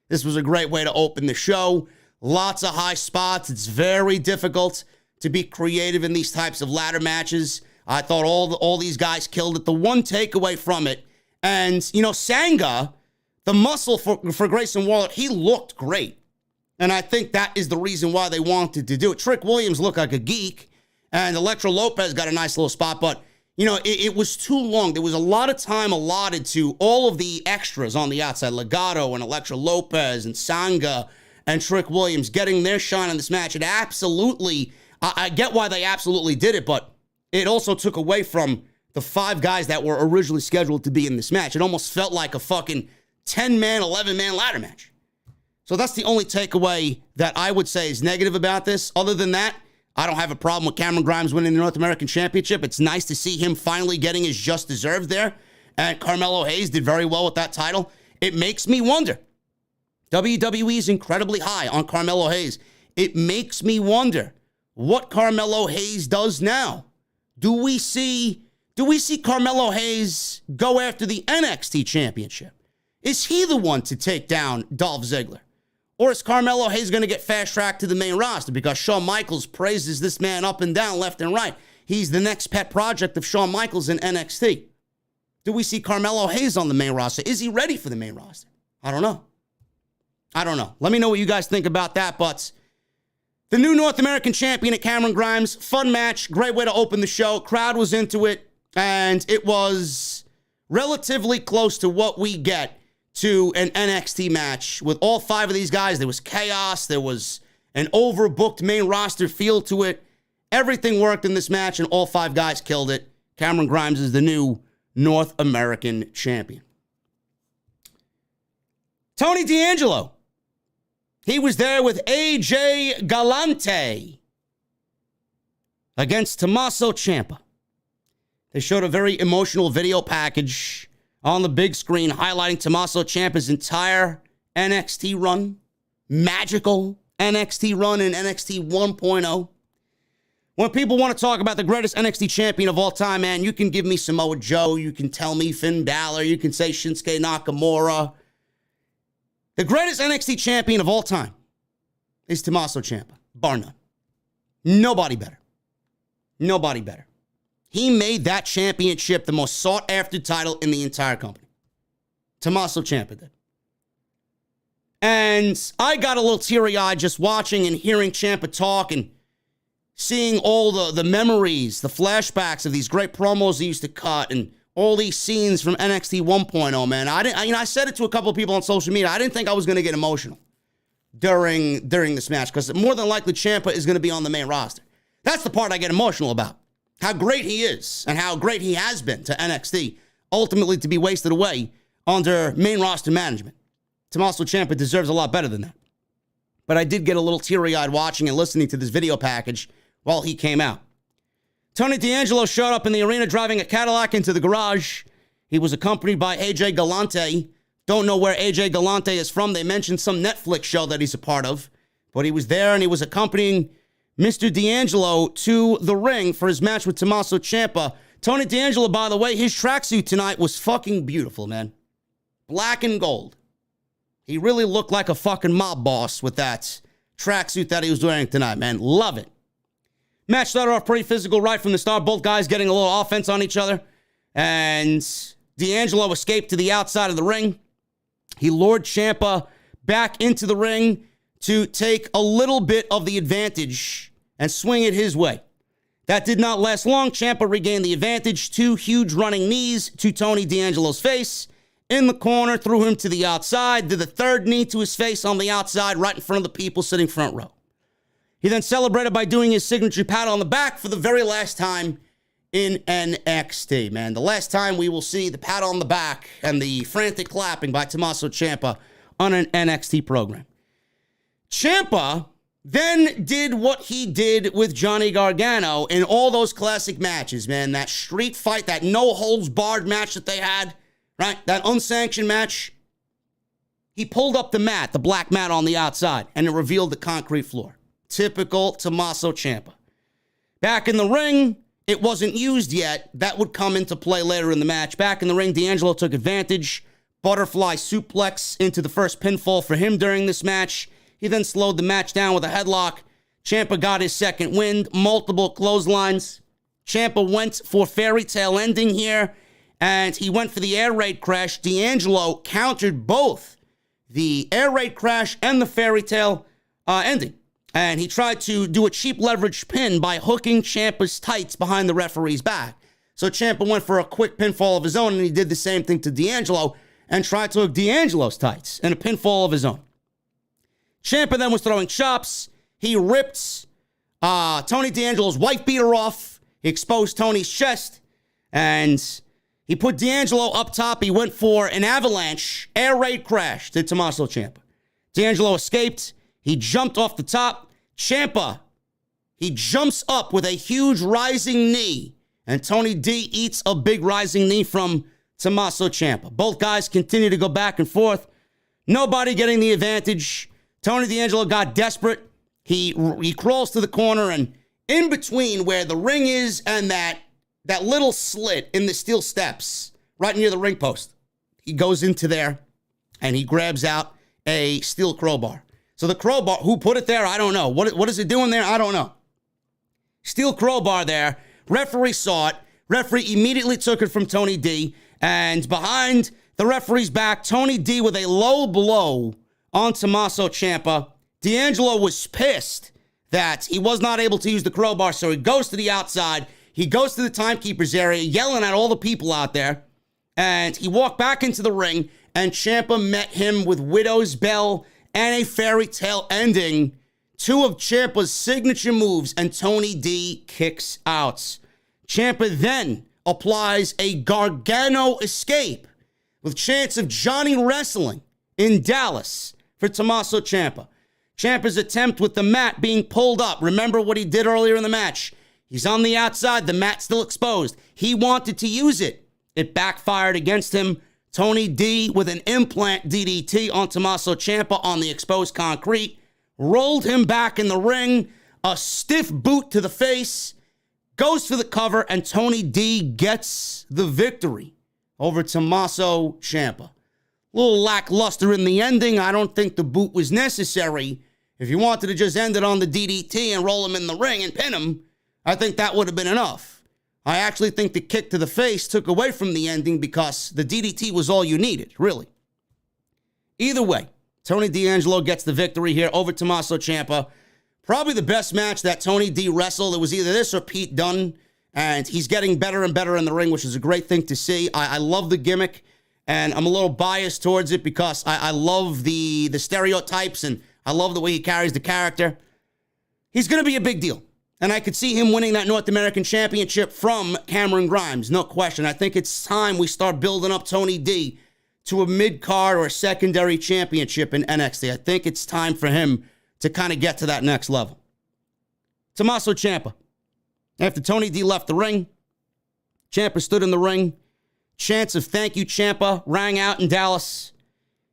This was a great way to open the show. Lots of high spots. It's very difficult to be creative in these types of ladder matches. I thought all these guys killed it. The one takeaway from it, and, Sanga, the muscle for Grayson Waller, he looked great. And I think that is the reason why they wanted to do it. Trick Williams looked like a geek, and Elektra Lopez got a nice little spot, but, it was too long. There was a lot of time allotted to all of the extras on the outside, Legado and Elektra Lopez and Sanga and Trick Williams getting their shine in this match. It absolutely, I get why they absolutely did it, but it also took away from the 5 guys that were originally scheduled to be in this match. It almost felt like a fucking 10-man, 11-man ladder match. So that's the only takeaway that I would say is negative about this. Other than that, I don't have a problem with Cameron Grimes winning the North American Championship. It's nice to see him finally getting his just deserved there. And Carmelo Hayes did very well with that title. It makes me wonder. WWE is incredibly high on Carmelo Hayes. It makes me wonder what Carmelo Hayes does now. Do we see Carmelo Hayes go after the NXT Championship? Is he the one to take down Dolph Ziggler? Or is Carmelo Hayes going to get fast-tracked to the main roster because Shawn Michaels praises this man up and down, left and right? He's the next pet project of Shawn Michaels in NXT. Do we see Carmelo Hayes on the main roster? Is he ready for the main roster? I don't know. Let me know what you guys think about that, but the new North American champion at Cameron Grimes, fun match, great way to open the show. Crowd was into it, and it was relatively close to what we get to an NXT match with all 5 of these guys. There was chaos. There was an overbooked main roster feel to it. Everything worked in this match, and all 5 guys killed it. Cameron Grimes is the new North American champion. Tony D'Angelo. He was there with AJ Galante against Tommaso Ciampa. They showed a very emotional video package on the big screen highlighting Tommaso Ciampa's entire NXT run, magical NXT run in NXT 1.0. When people want to talk about the greatest NXT champion of all time, man, you can give me Samoa Joe, you can tell me Finn Balor, you can say Shinsuke Nakamura. The greatest NXT champion of all time is Tommaso Ciampa, bar none. Nobody better. Nobody better. He made that championship the most sought-after title in the entire company. Tommaso Ciampa did. And I got a little teary-eyed just watching and hearing Ciampa talk and seeing all the memories, the flashbacks of these great promos he used to cut and all these scenes from NXT 1.0, man. I said it to a couple of people on social media. I didn't think I was going to get emotional during this match because more than likely Ciampa is going to be on the main roster. That's the part I get emotional about. How great he is and how great he has been to NXT, ultimately to be wasted away under main roster management. Tommaso Ciampa deserves a lot better than that. But I did get a little teary-eyed watching and listening to this video package while he came out. Tony D'Angelo showed up in the arena driving a Cadillac into the garage. He was accompanied by AJ Galante. Don't know where AJ Galante is from. They mentioned some Netflix show that he's a part of. But he was there and he was accompanying Mr. D'Angelo to the ring for his match with Tommaso Ciampa. Tony D'Angelo, by the way, his tracksuit tonight was fucking beautiful, man. Black and gold. He really looked like a fucking mob boss with that tracksuit that he was wearing tonight, man. Love it. Match started off pretty physical right from the start. Both guys getting a little offense on each other. And D'Angelo escaped to the outside of the ring. He lured Ciampa back into the ring to take a little bit of the advantage and swing it his way. That did not last long. Ciampa regained the advantage. 2 huge running knees to Tony D'Angelo's face. In the corner, threw him to the outside. Did the 3rd knee to his face on the outside, right in front of the people sitting front row. He then celebrated by doing his signature pat on the back for the very last time in NXT, man. The last time we will see the pat on the back and the frantic clapping by Tommaso Ciampa on an NXT program. Ciampa then did what he did with Johnny Gargano in all those classic matches, man. That street fight, that no-holds-barred match that they had, right? That unsanctioned match. He pulled up the mat, the black mat on the outside, and it revealed the concrete floor. Typical Tommaso Ciampa. Back in the ring, it wasn't used yet. That would come into play later in the match. Back in the ring, D'Angelo took advantage. Butterfly suplex into the first pinfall for him during this match. He then slowed the match down with a headlock. Ciampa got his second wind, multiple clotheslines. Ciampa went for fairy tale ending here, and he went for the air raid crash. D'Angelo countered both the air raid crash and the fairy tale ending. And he tried to do a cheap leverage pin by hooking Ciampa's tights behind the referee's back. So Ciampa went for a quick pinfall of his own, and he did the same thing to D'Angelo and tried to hook D'Angelo's tights in a pinfall of his own. Ciampa then was throwing chops. He ripped Tony D'Angelo's wife beater off. He exposed Tony's chest, and he put D'Angelo up top. He went for an avalanche air raid crash to Tommaso Ciampa. D'Angelo escaped. He jumped off the top. Ciampa, he jumps up with a huge rising knee. And Tony D eats a big rising knee from Tommaso Ciampa. Both guys continue to go back and forth. Nobody getting the advantage. Tony D'Angelo got desperate. He crawls to the corner, and in between where the ring is and that little slit in the steel steps right near the ring post, he goes into there and he grabs out a steel crowbar. So the crowbar, who put it there? I don't know. What is it doing there? I don't know. Steel crowbar there. Referee saw it. Referee immediately took it from Tony D. And behind the referee's back, Tony D with a low blow on Tommaso Ciampa. D'Angelo was pissed that he was not able to use the crowbar, so he goes to the outside. He goes to the timekeeper's area, yelling at all the people out there. And he walked back into the ring and Ciampa met him with Widow's Bell and a fairy tale ending. Two of Ciampa's signature moves, and Tony D kicks out. Ciampa then applies a Gargano escape with chance of Johnny Wrestling in Dallas for Tommaso Ciampa. Ciampa's attempt with the mat being pulled up. Remember what he did earlier in the match. He's on the outside. The mat's still exposed. He wanted to use it. It backfired against him. Tony D with an implant DDT on Tommaso Ciampa on the exposed concrete. Rolled him back in the ring. A stiff boot to the face. Goes for the cover, and Tony D gets the victory over Tommaso Ciampa. A little lackluster in the ending. I don't think the boot was necessary. If you wanted to just end it on the DDT and roll him in the ring and pin him, I think that would have been enough. I actually think the kick to the face took away from the ending because the DDT was all you needed, really. Either way, Tony D'Angelo gets the victory here over Tommaso Ciampa. Probably the best match that Tony D wrestled. It was either this or Pete Dunne, and he's getting better and better in the ring, which is a great thing to see. I love the gimmick, and I'm a little biased towards it because I love the stereotypes, and I love the way he carries the character. He's going to be a big deal. And I could see him winning that North American Championship from Cameron Grimes, no question. I think it's time we start building up Tony D to a mid-card or a secondary championship in NXT. I think it's time for him to kind of get to that next level. Tommaso Ciampa. After Tony D left the ring, Ciampa stood in the ring. Chants of thank you, Ciampa, rang out in Dallas.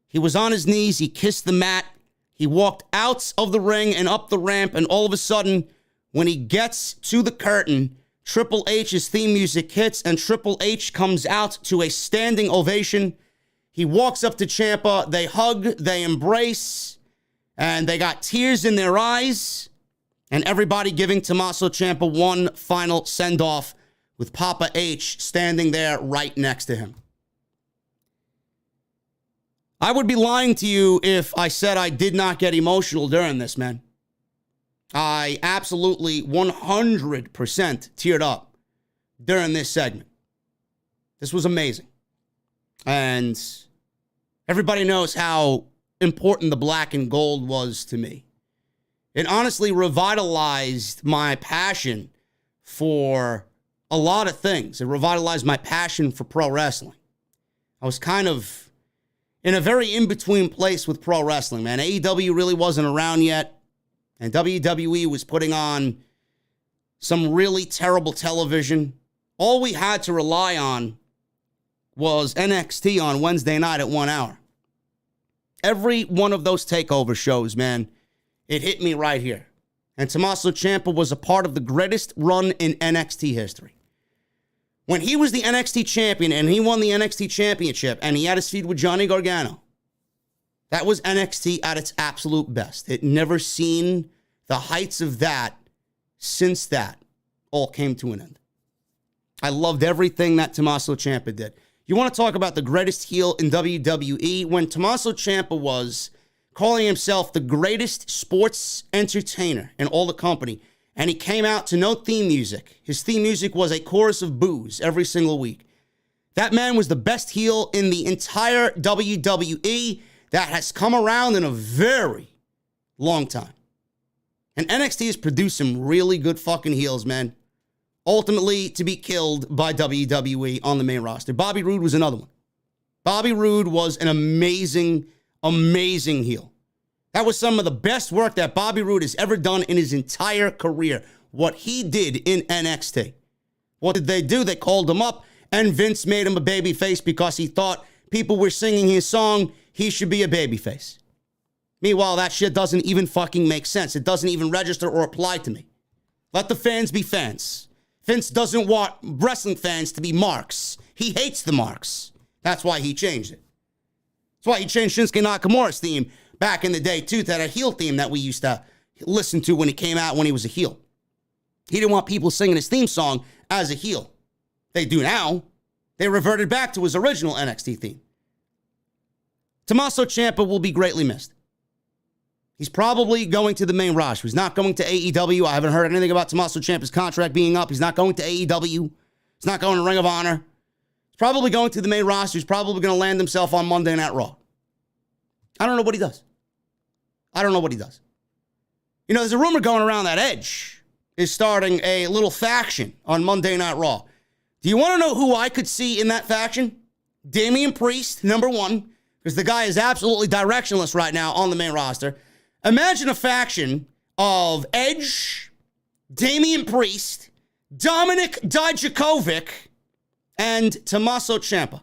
He was on his knees. He kissed the mat. He walked out of the ring and up the ramp, and all of a sudden, when he gets to the curtain, Triple H's theme music hits, and Triple H comes out to a standing ovation. He walks up to Ciampa. They hug, they embrace, and they got tears in their eyes. And everybody giving Tommaso Ciampa one final send-off with Papa H standing there right next to him. I would be lying to you if I said I did not get emotional during this, man. I absolutely 100% teared up during this segment. This was amazing. And everybody knows how important the black and gold was to me. It honestly revitalized my passion for a lot of things. It revitalized my passion for pro wrestling. I was kind of in a very in-between place with pro wrestling, man. AEW really wasn't around yet. And WWE was putting on some really terrible television. All we had to rely on was NXT on Wednesday night at 1 hour. Every one of those takeover shows, man, it hit me right here. And Tommaso Ciampa was a part of the greatest run in NXT history. When he was the NXT champion and he won the NXT championship and he had his feud with Johnny Gargano, that was NXT at its absolute best. It never seen the heights of that since that all came to an end. I loved everything that Tommaso Ciampa did. You want to talk about the greatest heel in WWE? When Tommaso Ciampa was calling himself the greatest sports entertainer in all the company, and he came out to no theme music. His theme music was a chorus of boos every single week. That man was the best heel in the entire WWE. That has come around in a very long time. And NXT has produced some really good fucking heels, man. Ultimately to be killed by WWE on the main roster. Bobby Roode was another one. Bobby Roode was an amazing, amazing heel. That was some of the best work that Bobby Roode has ever done in his entire career. What he did in NXT. What did they do? They called him up, and Vince made him a babyface because he thought people were singing his song. He should be a babyface. Meanwhile, that shit doesn't even fucking make sense. It doesn't even register or apply to me. Let the fans be fans. Vince doesn't want wrestling fans to be marks. He hates the marks. That's why he changed it. That's why he changed Shinsuke Nakamura's theme back in the day, too, to that heel theme that we used to listen to when he came out when he was a heel. He didn't want people singing his theme song as a heel. They do now. They reverted back to his original NXT theme. Tommaso Ciampa will be greatly missed. He's probably going to the main roster. He's not going to AEW. I haven't heard anything about Tommaso Ciampa's contract being up. He's not going to AEW. He's not going to Ring of Honor. He's probably going to the main roster. He's probably going to land himself on Monday Night Raw. I don't know what he does. You know, there's a rumor going around that Edge is starting a little faction on Monday Night Raw. Do you want to know who I could see in that faction? Damian Priest, number one, because the guy is absolutely directionless right now on the main roster. Imagine a faction of Edge, Damian Priest, Dominic Dijakovic, and Tommaso Ciampa.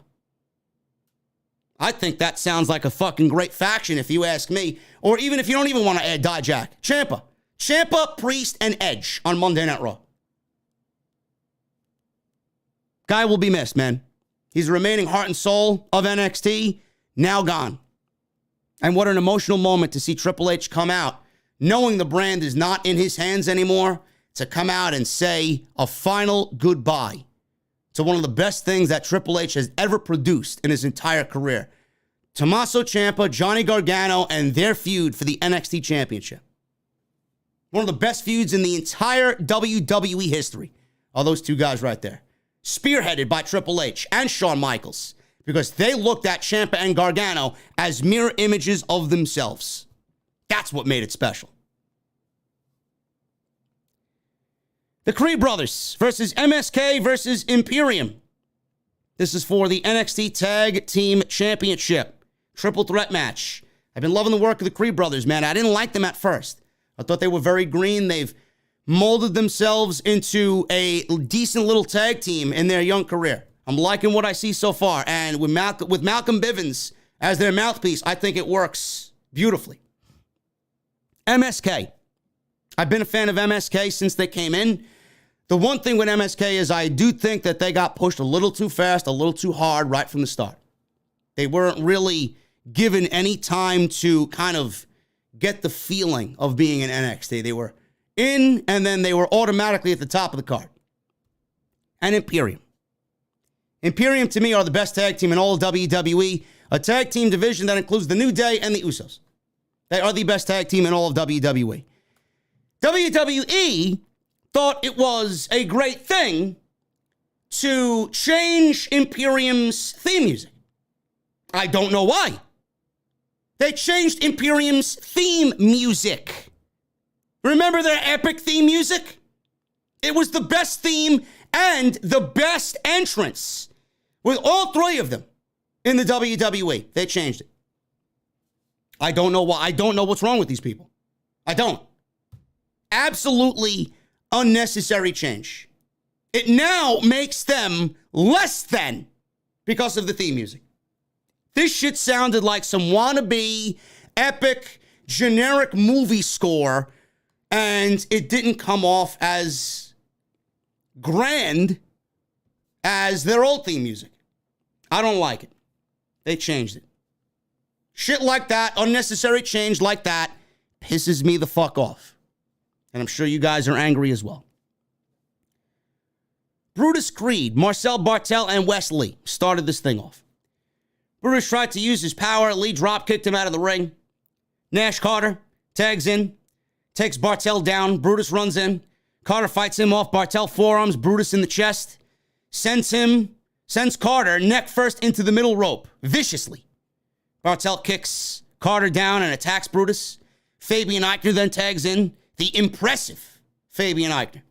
I think that sounds like a fucking great faction if you ask me. Or even if you don't even want to add Dijak. Ciampa, Priest, and Edge on Monday Night Raw. Guy will be missed, man. He's the remaining heart and soul of NXT, now gone. And what an emotional moment to see Triple H come out, knowing the brand is not in his hands anymore, to come out and say a final goodbye to one of the best things that Triple H has ever produced in his entire career. Tommaso Ciampa, Johnny Gargano, and their feud for the NXT Championship. One of the best feuds in the entire WWE history are those two guys right there. Spearheaded by Triple H and Shawn Michaels, because they looked at Ciampa and Gargano as mirror images of themselves. That's what made it special. The Creed Brothers versus MSK versus Imperium. This is for the NXT Tag Team Championship. Triple threat match. I've been loving the work of the Creed Brothers, man. I didn't like them at first. I thought they were very green. They've molded themselves into a decent little tag team in their young career. I'm liking what I see so far. And with Malcolm Bivens as their mouthpiece, I think it works beautifully. MSK. I've been a fan of MSK since they came in. The one thing with MSK is I do think that they got pushed a little too fast, a little too hard right from the start. They weren't really given any time to kind of get the feeling of being in NXT. They were in, and then they were automatically at the top of the card. And Imperium. Imperium, to me, are the best tag team in all of WWE. A tag team division that includes the New Day and the Usos. They are the best tag team in all of WWE. WWE thought it was a great thing to change Imperium's theme music. I don't know why. They changed Imperium's theme music. Remember their epic theme music? It was the best theme and the best entrance with all three of them in the WWE. They changed it. I don't know why. I don't know what's wrong with these people. I don't. Absolutely unnecessary change. It now makes them less than because of the theme music. This shit sounded like some wannabe, epic, generic movie score, and it didn't come off as grand as their old theme music. I don't like it. They changed it. Shit like that, unnecessary change like that, pisses me the fuck off. And I'm sure you guys are angry as well. Brutus Creed, Marcel Bartel, and Wes Lee started this thing off. Brutus tried to use his power. Lee drop kicked him out of the ring. Nash Carter tags in, takes Bartel down. Brutus runs in. Carter fights him off. Bartel forearms Brutus in the chest. Sends Carter neck first into the middle rope, viciously. Bartel kicks Carter down and attacks Brutus. Fabian Eichner then tags in. The impressive Fabian Eichner.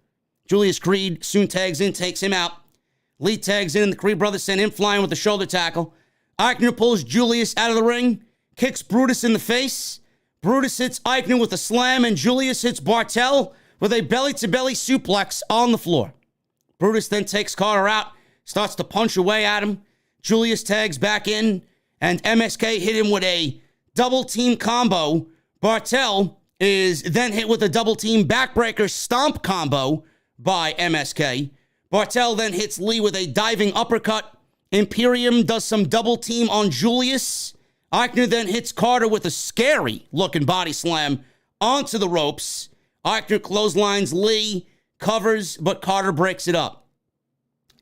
Julius Creed soon tags in, takes him out. Lee tags in, and the Creed brothers send him flying with a shoulder tackle. Eichner pulls Julius out of the ring, kicks Brutus in the face. Brutus hits Eichner with a slam, and Julius hits Bartel with a belly-to-belly suplex on the floor. Brutus then takes Carter out, starts to punch away at him. Julius tags back in, and MSK hit him with a double-team combo. Bartel is then hit with a double-team backbreaker stomp combo by MSK. Bartel then hits Lee with a diving uppercut. Imperium does some double team on Julius. Eichner then hits Carter with a scary-looking body slam onto the ropes. Eichner clotheslines Lee, covers, but Carter breaks it up.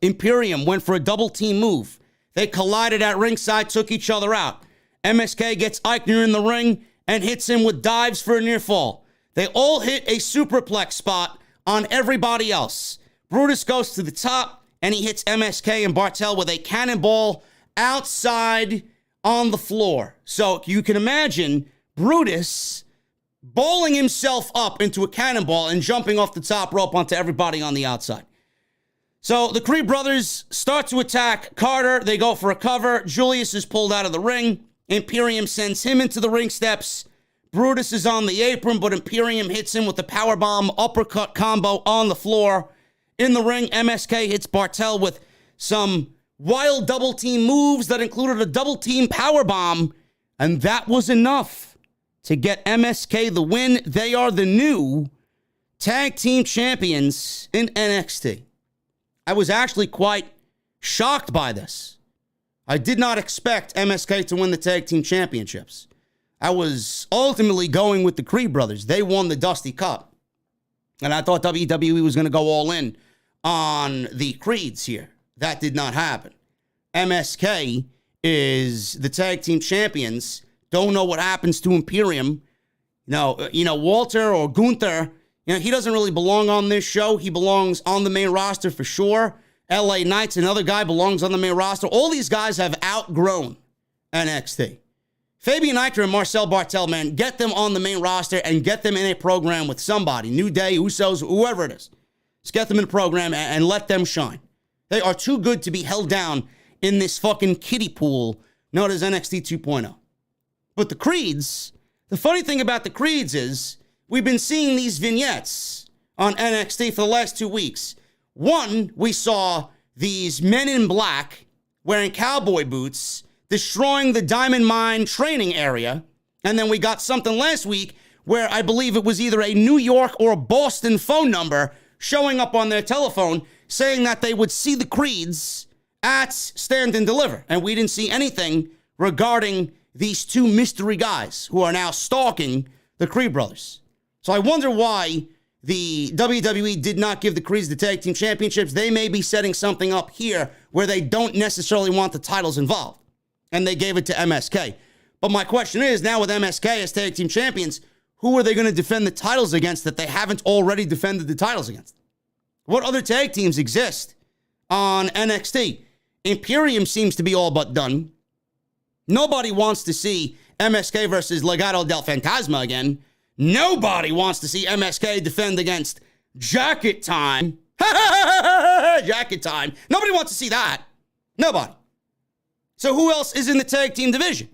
Imperium went for a double team move. They collided at ringside, took each other out. MSK gets Eichner in the ring and hits him with dives for a near fall. They all hit a superplex spot on everybody else. Brutus goes to the top. and he hits MSK and Bartel with a cannonball outside on the floor. So you can imagine Brutus bowling himself up into a cannonball and jumping off the top rope onto everybody on the outside. So the Creed brothers start to attack Carter. They go for a cover. Julius is pulled out of the ring. Imperium sends him into the ring steps. Brutus is on the apron, but Imperium hits him with the powerbomb uppercut combo on the floor. In the ring, MSK hits Bartel with some wild double team moves that included a double team powerbomb, and that was enough to get MSK the win. They are the new tag team champions in NXT. I was actually quite shocked by this. I did not expect MSK to win the tag team championships. I was ultimately going with the Creed brothers. They won the Dusty Cup. And I thought WWE was going to go all in on the Creeds here. That did not happen. MSK is the tag team champions. Don't know what happens to Imperium. Walter or Gunther, he doesn't really belong on this show. He belongs on the main roster for sure. LA Knight's another guy, belongs on the main roster. All these guys have outgrown NXT. Fabian Aichner and Marcel Bartel, man, get them on the main roster and get them in a program with somebody. New Day, Usos, whoever it is. Just get them in a program and let them shine. They are too good to be held down in this fucking kiddie pool known as NXT 2.0. But the Creeds, the funny thing about the Creeds is we've been seeing these vignettes on NXT for the last 2 weeks. One, we saw these men in black wearing cowboy boots destroying the Diamond Mine training area. And then we got something last week where I believe it was either a New York or a Boston phone number showing up on their telephone saying that they would see the Creeds at Stand and Deliver. And we didn't see anything regarding these two mystery guys who are now stalking the Creed brothers. So I wonder why the WWE did not give the Creeds the tag team championships. They may be setting something up here where they don't necessarily want the titles involved. And they gave it to MSK. But my question is, now with MSK as tag team champions, who are they going to defend the titles against that they haven't already defended the titles against? What other tag teams exist on NXT? Imperium seems to be all but done. Nobody wants to see MSK versus Legado del Fantasma again. Nobody wants to see MSK defend against Jacket Time. Jacket Time. Nobody wants to see that. Nobody. So who else is in the tag team division?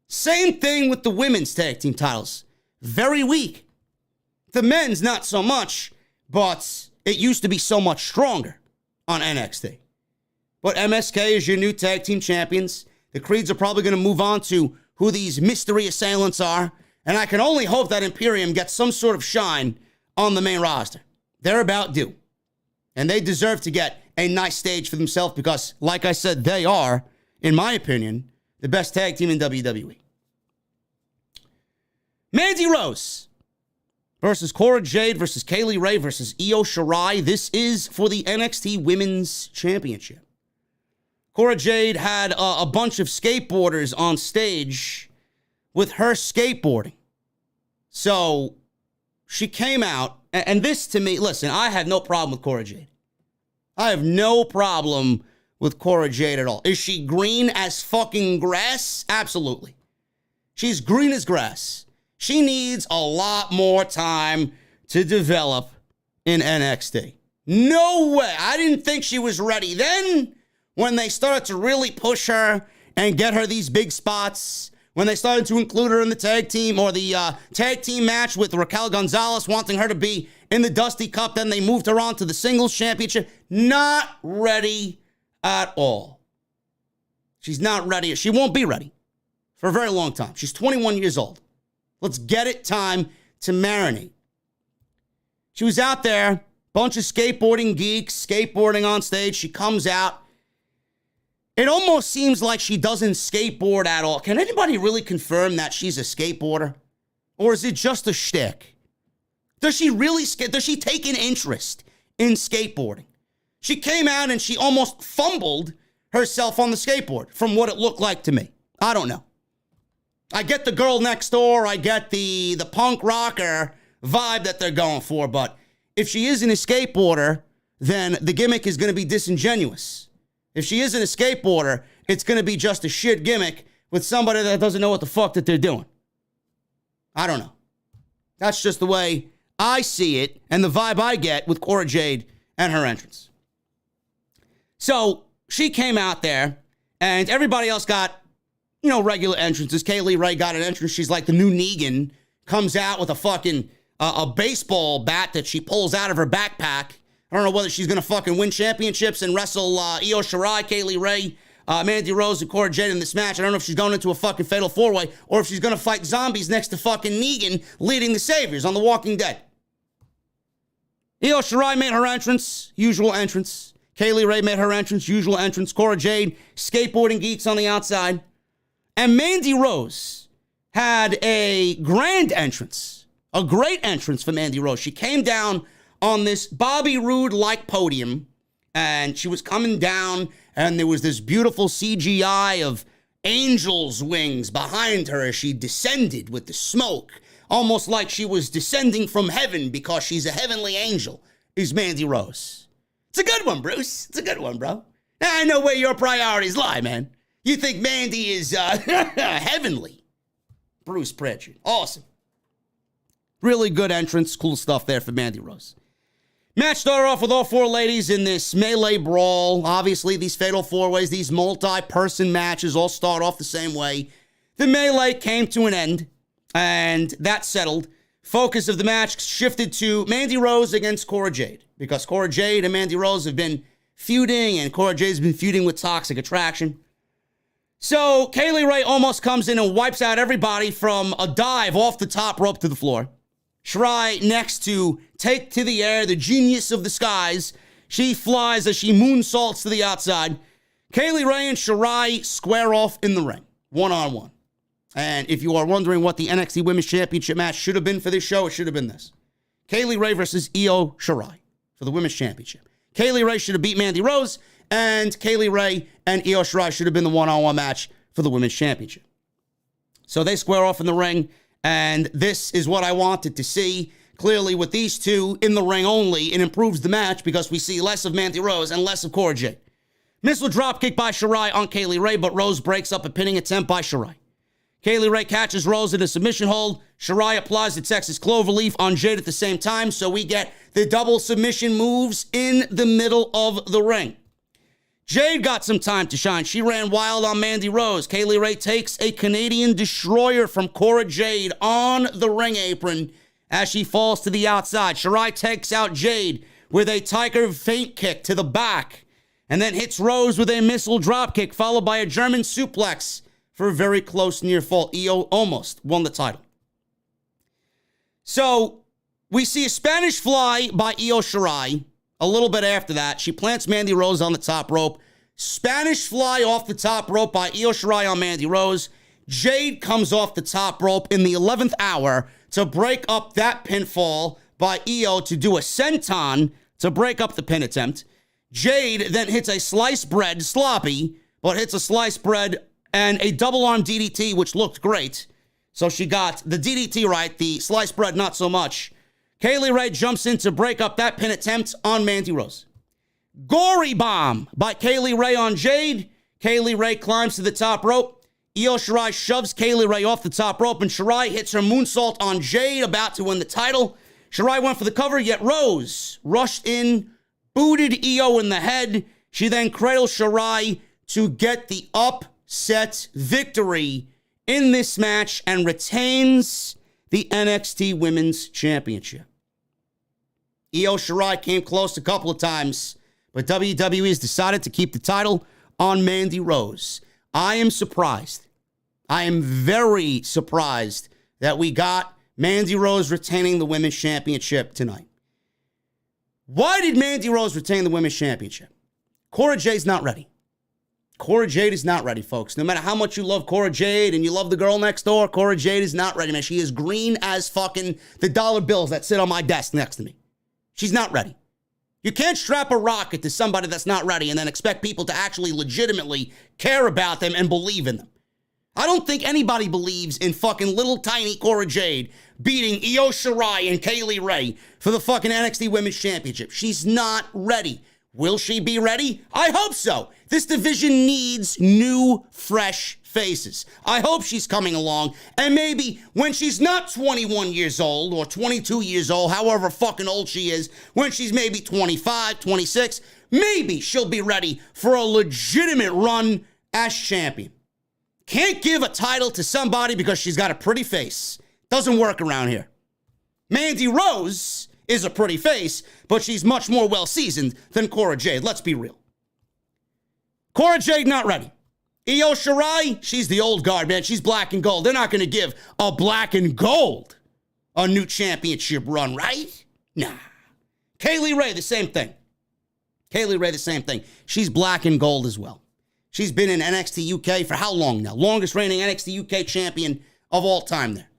Same thing with the women's tag team titles. Very weak. The men's not so much, but it used to be so much stronger on NXT. But MSK is your new tag team champions. The Creeds are probably going to move on to who these mystery assailants are. And I can only hope that Imperium gets some sort of shine on the main roster. They're about due. And they deserve to get a nice stage for themselves because, like I said, they are, in my opinion, the best tag team in WWE. Mandy Rose versus Cora Jade versus Kaylee Ray versus Io Shirai. This is for the NXT Women's Championship. Cora Jade had a bunch of skateboarders on stage with her skateboarding. So she came out, and this to me, listen, I had no problem with Cora Jade. I have no problem with Cora Jade at all. Is she green as fucking grass? Absolutely. She's green as grass. She needs a lot more time to develop in NXT. No way. I didn't think she was ready. Then, when they started to really push her and get her these big spots, when they started to include her in the tag team or the tag team match with Raquel Gonzalez, wanting her to be in the Dusty Cup, then they moved her on to the singles championship. Not ready at all. She's not ready. She won't be ready for a very long time. She's 21 years old. Let's get it time to marinate. She was out there, bunch of skateboarding geeks, skateboarding on stage. She comes out. It almost seems like she doesn't skateboard at all. Can anybody really confirm that she's a skateboarder? Or is it just a shtick? Does she really does she take an interest in skateboarding? She came out and she almost fumbled herself on the skateboard from what it looked like to me. I don't know. I get the girl next door. I get the punk rocker vibe that they're going for. But if she isn't a skateboarder, then the gimmick is going to be disingenuous. If she isn't a skateboarder, it's going to be just a shit gimmick with somebody that doesn't know what the fuck that they're doing. I don't know. That's just the way I see it and the vibe I get with Cora Jade and her entrance. So she came out there and everybody else got, regular entrances. Kaylee Ray got an entrance. She's like the new Negan. Comes out with a fucking a baseball bat that she pulls out of her backpack. I don't know whether she's going to fucking win championships and wrestle Io Shirai, Kaylee Ray, Mandy Rose, and Cora Jade in this match. I don't know if she's going into a fucking fatal four-way or if she's going to fight zombies next to fucking Negan leading the Saviors on The Walking Dead. Io Shirai made her entrance, usual entrance. Kaylee Ray made her entrance, usual entrance. Cora Jade, skateboarding geeks on the outside. And Mandy Rose had a grand entrance, a great entrance for Mandy Rose. She came down on this Bobby Roode-like podium, and she was coming down, and there was this beautiful CGI of angels' wings behind her as she descended with the smoke, almost like she was descending from heaven because she's a heavenly angel, is Mandy Rose. It's a good one, Bruce. It's a good one, bro. I know where your priorities lie, man. You think Mandy is heavenly. Bruce Pritchard. Awesome. Really good entrance. Cool stuff there for Mandy Rose. Match started off with all four ladies in this melee brawl. Obviously, these fatal four-ways, these multi-person matches all start off the same way. The melee came to an end, and that settled. Focus of the match shifted to Mandy Rose against Cora Jade, because Cora Jade and Mandy Rose have been feuding, and Cora Jade's been feuding with Toxic Attraction. So Kaylee Ray almost comes in and wipes out everybody from a dive off the top rope to the floor. Shirai next to take to the air, the genius of the skies. She flies as she moonsaults to the outside. Kaylee Ray and Shirai square off in the ring, one-on-one. And if you are wondering what the NXT Women's Championship match should have been for this show, it should have been this. Kaylee Ray versus Io Shirai for the Women's Championship. Kaylee Ray should have beat Mandy Rose, and Kaylee Ray and Io Shirai should have been the one-on-one match for the Women's Championship. So they square off in the ring, and this is what I wanted to see. Clearly, with these two in the ring only, it improves the match because we see less of Mandy Rose and less of Cora Jade. Missile dropkick by Shirai on Kaylee Ray, but Rose breaks up a pinning attempt by Shirai. Kaylee Ray catches Rose in a submission hold. Shirai applies the Texas Cloverleaf on Jade at the same time, so we get the double submission moves in the middle of the ring. Jade got some time to shine. She ran wild on Mandy Rose. Kaylee Ray takes a Canadian destroyer from Cora Jade on the ring apron as she falls to the outside. Shirai takes out Jade with a Tiger feint kick to the back and then hits Rose with a missile dropkick followed by a German suplex for a very close near fall. Io almost won the title. So we see a Spanish fly by Io Shirai. A little bit after that, she plants Mandy Rose on the top rope. Spanish fly off the top rope by Io Shirai on Mandy Rose. Jade comes off the top rope in the 11th hour to break up that pinfall by Io to do a senton to break up the pin attempt. Jade then hits a sliced bread, sloppy, but hits a sliced bread and a double arm DDT, which looked great. So she got the DDT right, the sliced bread not so much. Kaylee Ray jumps in to break up that pin attempt on Mandy Rose. Gory bomb by Kaylee Ray on Jade. Kaylee Ray climbs to the top rope. Io Shirai shoves Kaylee Ray off the top rope, and Shirai hits her moonsault on Jade, about to win the title. Shirai went for the cover, yet Rose rushed in, booted Io in the head. She then cradles Shirai to get the upset victory in this match and retains the NXT Women's Championship. Io Shirai came close a couple of times, but WWE has decided to keep the title on Mandy Rose. I am surprised. I am very surprised that we got Mandy Rose retaining the Women's Championship tonight. Why did Mandy Rose retain the Women's Championship? Cora Jade's not ready. Cora Jade is not ready, folks. No matter how much you love Cora Jade and you love the girl next door, Cora Jade is not ready, man. She is green as fucking the dollar bills that sit on my desk next to me. She's not ready. You can't strap a rocket to somebody that's not ready and then expect people to actually legitimately care about them and believe in them. I don't think anybody believes in fucking little tiny Cora Jade beating Io Shirai and Kaylee Ray for the fucking NXT Women's Championship. She's not ready. Will she be ready? I hope so. This division needs new, fresh faces. I hope she's coming along, and maybe when she's not 21 years old or 22 years old, however fucking old she is, when she's maybe 25, 26, maybe she'll be ready for a legitimate run as champion. Can't give a title to somebody because she's got a pretty face. Doesn't work around here. Mandy Rose is a pretty face, but she's much more well-seasoned than Cora Jade. Let's be real. Cora Jade not ready. Io Shirai, she's the old guard, man. She's black and gold. They're not going to give a black and gold a new championship run, right? Nah. Kaylee Ray, the same thing. Kaylee Ray, the same thing. She's black and gold as well. She's been in NXT UK for how long now? Longest reigning NXT UK champion of all time there.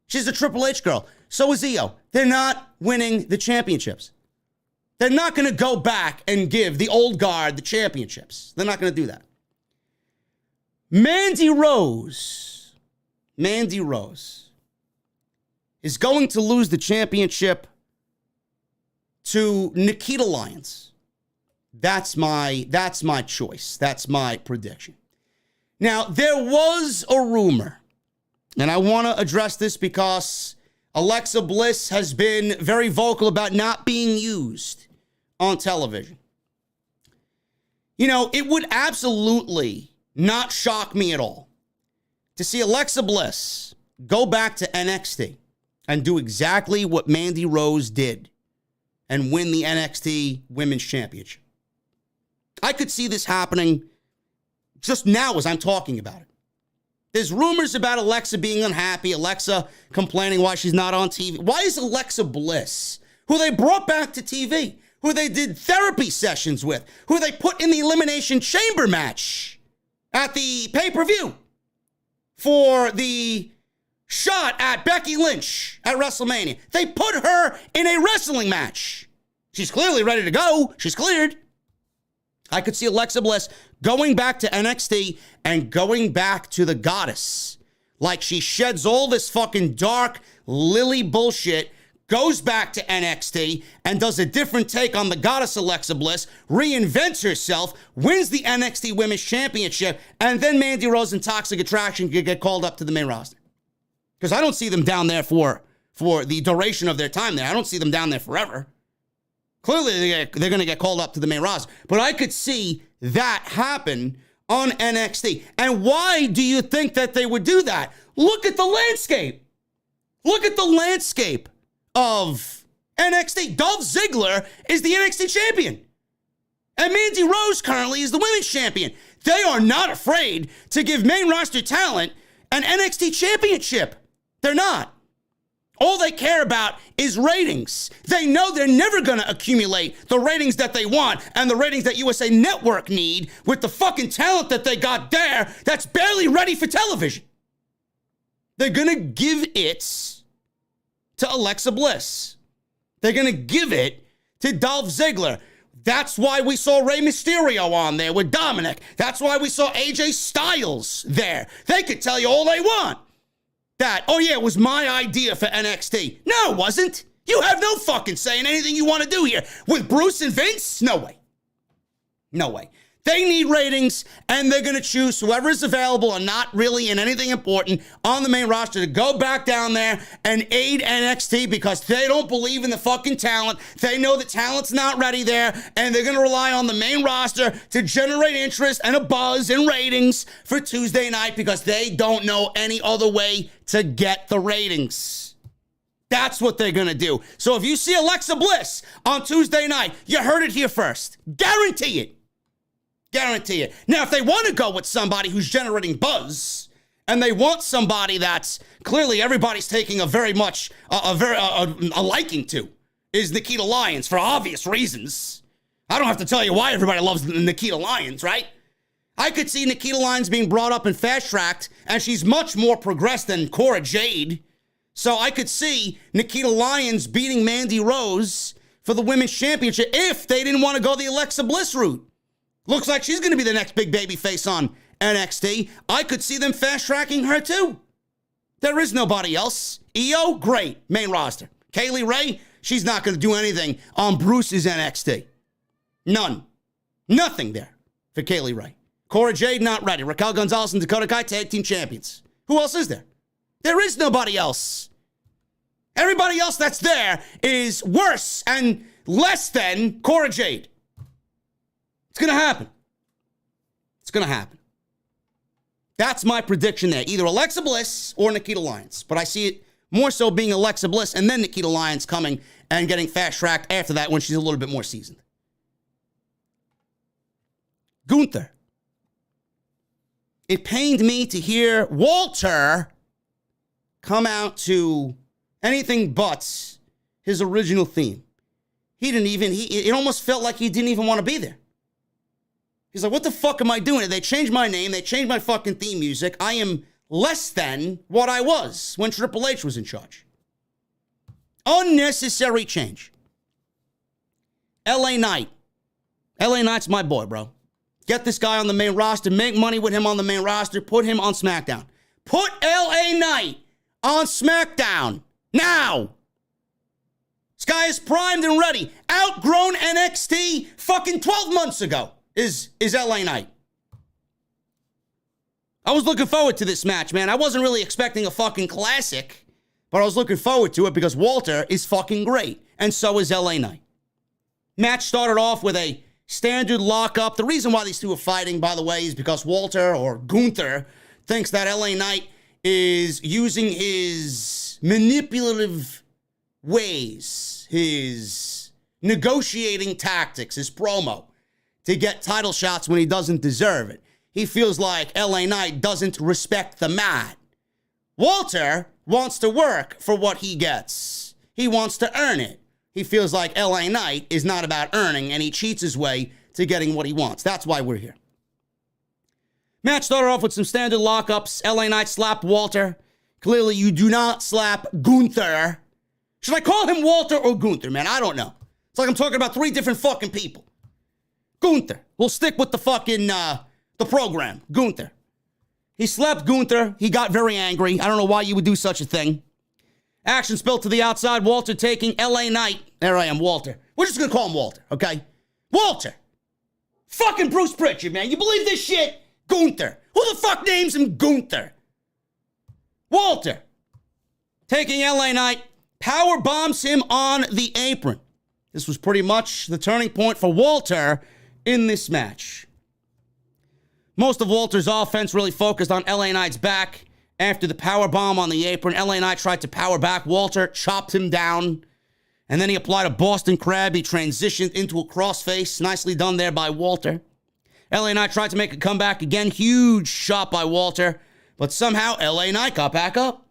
She's a Triple H girl. So is Io. They're not winning the championships. They're not going to go back and give the old guard the championships. They're not going to do that. Mandy Rose is going to lose the championship to Nikita Lyons. That's my choice. That's my prediction. Now, there was a rumor, and I want to address this because Alexa Bliss has been very vocal about not being used on television. You know, it would absolutely not shock me at all to see Alexa Bliss go back to NXT and do exactly what Mandy Rose did and win the NXT Women's Championship. I could see this happening just now as I'm talking about it. There's rumors about Alexa being unhappy, Alexa complaining why she's not on TV. Why is Alexa Bliss, who they brought back to TV, who they did therapy sessions with, who they put in the Elimination Chamber match at the pay-per-view for the shot at Becky Lynch at WrestleMania. They put her in a wrestling match. She's clearly ready to go. She's cleared. I could see Alexa Bliss going back to NXT and going back to the goddess. Like she sheds all this fucking dark lily bullshit, goes back to NXT and does a different take on the goddess Alexa Bliss, reinvents herself, wins the NXT Women's Championship, and then Mandy Rose and Toxic Attraction could get called up to the main roster. Because I don't see them down there for the duration of their time there. I don't see them down there forever. Clearly, they're going to get called up to the main roster. But I could see that happen on NXT. And why do you think that they would do that? Look at the landscape. Look at the landscape of NXT. Dolph Ziggler is the NXT champion. And Mandy Rose currently is the women's champion. They are not afraid to give main roster talent an NXT championship. They're not. All they care about is ratings. They know they're never going to accumulate the ratings that they want and the ratings that USA Network need with the fucking talent that they got there that's barely ready for television. They're going to give it to Alexa Bliss. They're going to give it to Dolph Ziggler. That's why we saw Rey Mysterio on there with Dominic. That's why we saw AJ Styles there. They could tell you all they want. That, oh yeah, it was my idea for NXT. No, it wasn't. You have no fucking say in anything you want to do here. With Bruce and Vince? No way. No way. They need ratings, and they're going to choose whoever is available and not really in anything important on the main roster to go back down there and aid NXT because they don't believe in the fucking talent. They know the talent's not ready there, and they're going to rely on the main roster to generate interest and a buzz and ratings for Tuesday night because they don't know any other way to get the ratings. That's what they're going to do. So if you see Alexa Bliss on Tuesday night, you heard it here first. Guarantee it. Guarantee it. Now, if they want to go with somebody who's generating buzz, and they want somebody that's clearly everybody's taking a very much a liking to, is Nikita Lyons for obvious reasons. I don't have to tell you why everybody loves Nikita Lyons, right? I could see Nikita Lyons being brought up and fast-tracked, and she's much more progressed than Cora Jade. So I could see Nikita Lyons beating Mandy Rose for the Women's Championship if they didn't want to go the Alexa Bliss route. Looks like she's going to be the next big baby face on NXT, I could see them fast-tracking her too. There is nobody else. Io, great, main roster. Kaylee Ray, she's not going to do anything on Bruce's NXT. None. Nothing there for Kaylee Ray. Cora Jade, not ready. Raquel Gonzalez and Dakota Kai, tag team champions. Who else is there? There is nobody else. Everybody else that's there is worse and less than Cora Jade. It's going to happen. It's going to happen. That's my prediction there. Either Alexa Bliss or Nikita Lyons. But I see it more so being Alexa Bliss and then Nikita Lyons coming and getting fast-tracked after that when she's a little bit more seasoned. Gunther. It pained me to hear Walter come out to anything but his original theme. It almost felt like he didn't even want to be there. He's like, what the fuck am I doing? They changed my name. They changed my fucking theme music. I am less than what I was when Triple H was in charge. Unnecessary change. LA Knight. LA Knight's my boy, bro. Get this guy on the main roster. Make money with him on the main roster. Put him on SmackDown. Put LA Knight on SmackDown. Now. This guy is primed and ready. Outgrown NXT fucking 12 months ago. Is LA Knight. I was looking forward to this match, man. I wasn't really expecting a fucking classic, but I was looking forward to it because Walter is fucking great, and so is LA Knight. Match started off with a standard lockup. The reason why these two are fighting, by the way, is because Walter, or Gunther, thinks that LA Knight is using his manipulative ways, his negotiating tactics, his promo, to get title shots when he doesn't deserve it. He feels like LA Knight doesn't respect the mat. Walter wants to work for what he gets. He wants to earn it. He feels like LA Knight is not about earning, and he cheats his way to getting what he wants. That's why we're here. Match started off with some standard lockups. LA Knight slapped Walter. Clearly, you do not slap Gunther. Should I call him Walter or Gunther, man? I don't know. It's like I'm talking about three different fucking people. Gunther. We'll stick with the fucking, the program. Gunther. He slapped Gunther. He got very angry. I don't know why you would do such a thing. Action spilled to the outside. Walter taking LA Knight. There I am, Walter. We're just going to call him Walter, okay? Walter. Fucking Bruce Pritchard, man. You believe this shit? Gunther. Who the fuck names him Gunther? Walter. Taking LA Knight. Power bombs him on the apron. This was pretty much the turning point for Walter in this match. Most of Walter's offense really focused on LA Knight's back. After the power bomb on the apron, LA Knight tried to power back. Walter chopped him down. And then he applied a Boston Crab. He transitioned into a crossface. Nicely done there by Walter. LA Knight tried to make a comeback again. Huge shot by Walter. But somehow LA Knight got back up.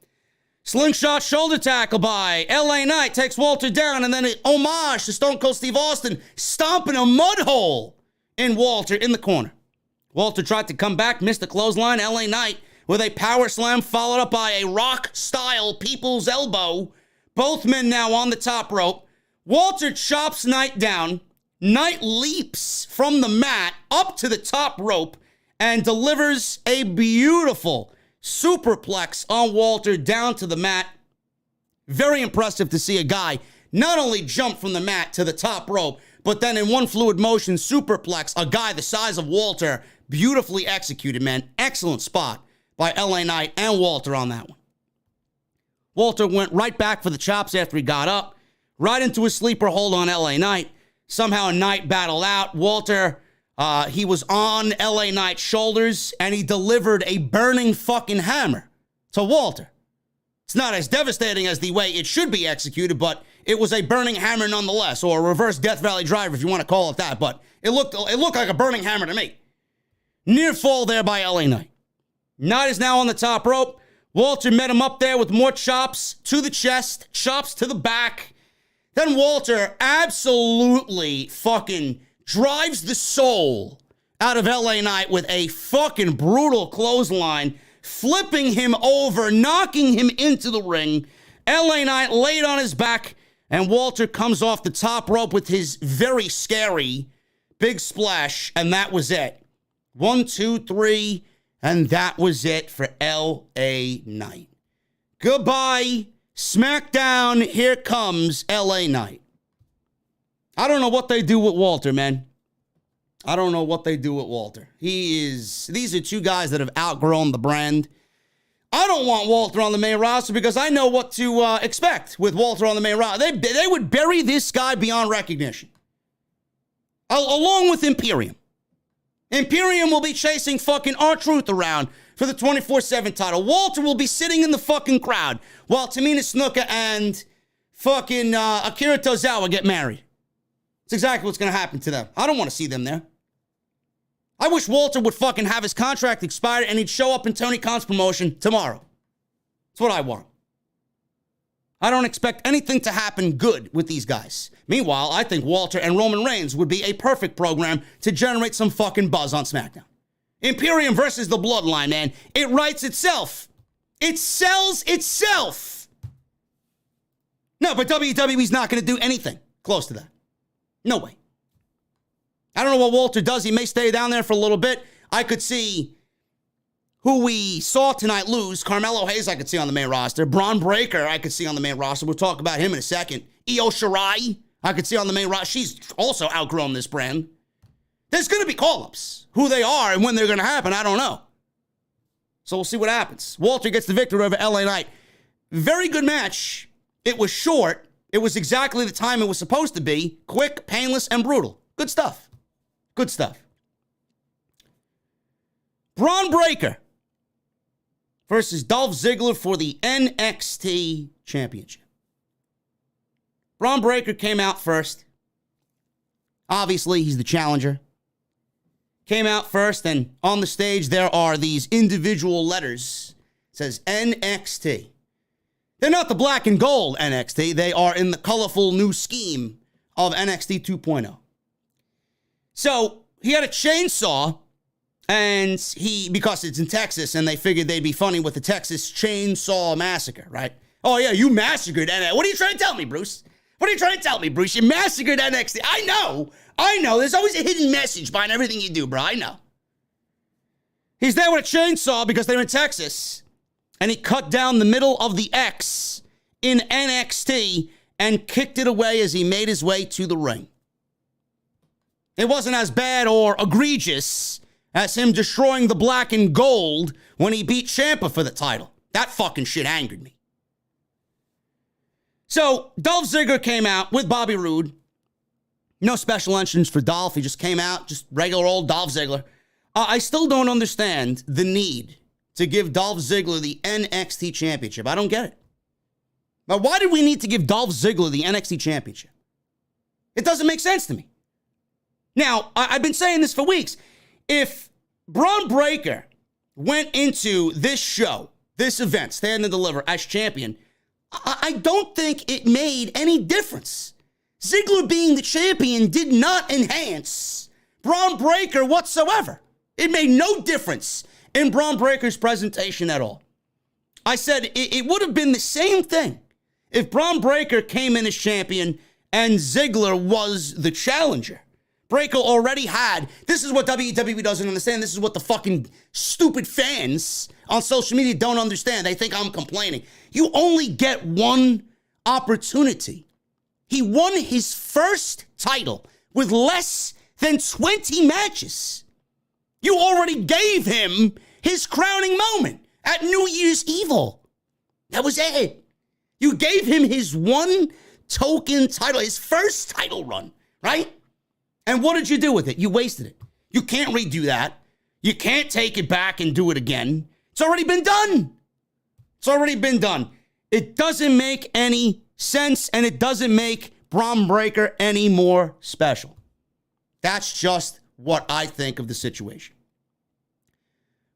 Slingshot shoulder tackle by LA Knight. Takes Walter down. And then an homage to Stone Cold Steve Austin. Stomping a mud hole in Walter in the corner. Walter tried to come back. Missed the clothesline. LA Knight with a power slam followed up by a rock-style people's elbow. Both men now on the top rope. Walter chops Knight down. Knight leaps from the mat up to the top rope and delivers a beautiful superplex on Walter down to the mat. Very impressive to see a guy not only jump from the mat to the top rope, but then in one fluid motion superplex a guy the size of Walter. Beautifully executed, man. Excellent spot by LA Knight and Walter on that one. Walter went right back for the chops after he got up, right into a sleeper hold on LA Knight. Somehow Knight battled out. Walter, he was on LA Knight's shoulders, and he delivered a burning fucking hammer to Walter. It's not as devastating as the way it should be executed, but it was a burning hammer nonetheless, or a reverse Death Valley driver if you want to call it that, but it looked like a burning hammer to me. Near fall there by LA Knight. Knight is now on the top rope. Walter met him up there with more chops to the chest, chops to the back. Then Walter absolutely fucking drives the soul out of LA Knight with a fucking brutal clothesline, flipping him over, knocking him into the ring. LA Knight laid on his back, and Walter comes off the top rope with his very scary big splash, and that was it. 1, 2, 3, And that was it for LA Knight. Goodbye, SmackDown. Here comes LA Knight. I don't know what they do with Walter, man. I don't know what they do with Walter. These are two guys that have outgrown the brand. I don't want Walter on the main roster because I know what to expect with Walter on the main roster. They would bury this guy beyond recognition. Along with Imperium. Imperium will be chasing fucking R-Truth around for the 24/7 title. Walter will be sitting in the fucking crowd while Tamina Snuka and fucking Akira Tozawa get married. It's exactly what's going to happen to them. I don't want to see them there. I wish Walter would fucking have his contract expired and he'd show up in Tony Khan's promotion tomorrow. That's what I want. I don't expect anything to happen good with these guys. Meanwhile, I think Walter and Roman Reigns would be a perfect program to generate some fucking buzz on SmackDown. Imperium versus the Bloodline, man. It writes itself. It sells itself. No, but WWE's not going to do anything close to that. No way. I don't know what Walter does. He may stay down there for a little bit. I could see who we saw tonight lose. Carmelo Hayes, I could see on the main roster. Bron Breakker, I could see on the main roster. We'll talk about him in a second. Io Shirai, I could see on the main roster. She's also outgrown this brand. There's going to be call-ups. Who they are and when they're going to happen, I don't know. So we'll see what happens. Walter gets the victory over LA Knight. Very good match. It was short. It was exactly the time it was supposed to be. Quick, painless, and brutal. Good stuff. Good stuff. Bron Breakker versus Dolph Ziggler for the NXT Championship. Bron Breakker came out first. Obviously, he's the challenger. Came out first, and on the stage, there are these individual letters. It says NXT. They're not the black and gold NXT. They are in the colorful new scheme of NXT 2.0. So he had a chainsaw, and because it's in Texas, and they figured they'd be funny with the Texas Chainsaw Massacre, right? Oh, yeah, you massacred NXT. What are you trying to tell me, Bruce? What are you trying to tell me, Bruce? You massacred NXT. I know. There's always a hidden message behind everything you do, bro. I know. He's there with a chainsaw because they're in Texas, and he cut down the middle of the X in NXT and kicked it away as he made his way to the ring. It wasn't as bad or egregious as him destroying the black and gold when he beat Ciampa for the title. That fucking shit angered me. So, Dolph Ziggler came out with Bobby Roode. No special entrance for Dolph. He just came out, just regular old Dolph Ziggler. I still don't understand the need to give Dolph Ziggler the NXT Championship. I don't get it. But why did we need to give Dolph Ziggler the NXT Championship? It doesn't make sense to me. Now, I've been saying this for weeks. If Bron Breakker went into this show, this event, Stand and Deliver, as champion, I don't think it made any difference. Ziggler being the champion did not enhance Bron Breakker whatsoever. It made no difference in Bron Breakker's presentation at all. I said it would have been the same thing if Bron Breakker came in as champion and Ziggler was the challenger. Breakker already had, this is what WWE doesn't understand. This is what the fucking stupid fans on social media don't understand. They think I'm complaining. You only get one opportunity. He won his first title with less than 20 matches. You already gave him his crowning moment at New Year's Evil. That was it. You gave him his one token title, his first title run, right? And what did you do with it? You wasted it. You can't redo that. You can't take it back and do it again. It's already been done. It's already been done. It doesn't make any sense, and it doesn't make Bron Breakker any more special. That's just what I think of the situation.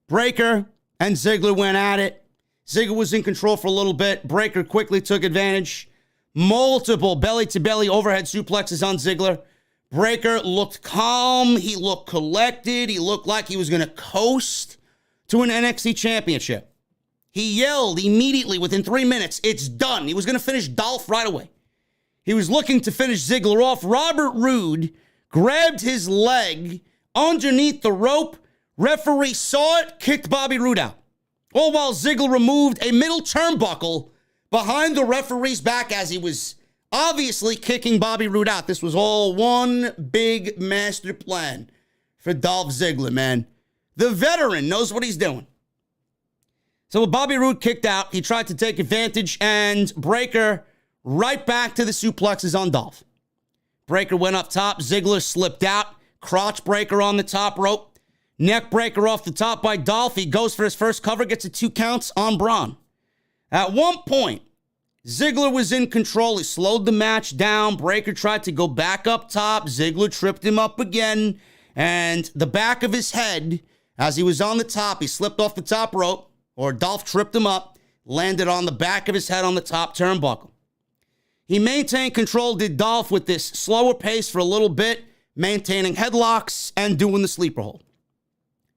Breakker and Ziggler went at it. Ziggler was in control for a little bit. Breakker quickly took advantage. Multiple belly-to-belly overhead suplexes on Ziggler. Breakker looked calm. He looked collected. He looked like he was going to coast to an NXT championship. He yelled immediately within 3 minutes, "It's done." He was going to finish Dolph right away. He was looking to finish Ziggler off. Robert Roode grabbed his leg underneath the rope, Referee saw it, kicked Bobby Roode out. All while Ziggler removed a middle turnbuckle behind the referee's back as he was obviously kicking Bobby Roode out. This was all one big master plan for Dolph Ziggler, man. The veteran knows what he's doing. So with Bobby Roode kicked out, he tried to take advantage and Breaker right back to the suplexes on Dolph. Breaker went up top. Ziggler slipped out. Crotch breaker on the top rope. Neck breaker off the top by Dolph. He goes for his first cover, gets a 2 counts on Bron. At one point, Ziggler was in control. He slowed the match down. Breaker tried to go back up top. Ziggler tripped him up again. And the back of his head, as he was on the top, he slipped off the top rope, or Dolph tripped him up, landed on the back of his head on the top turnbuckle. He maintained control, did Dolph with this slower pace for a little bit, maintaining headlocks and doing the sleeper hold.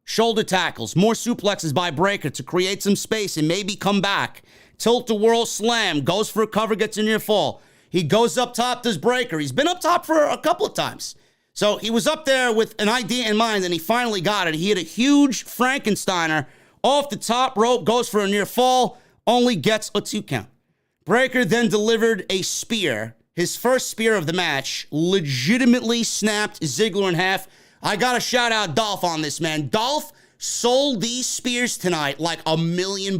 Shoulder tackles, more suplexes by Breaker to create some space and maybe come back. Tilt-a-whirl slam, goes for a cover, gets a near fall. He goes up top, does Breaker. He's been up top for a couple of times. So he was up there with an idea in mind, and he finally got it. He hit a huge Frankensteiner off the top rope, goes for a near fall, only gets a 2 count. Breaker then delivered a spear, his first spear of the match, legitimately snapped Ziggler in half. I got to shout out Dolph on this, man. Dolph sold these spears tonight like $1 million.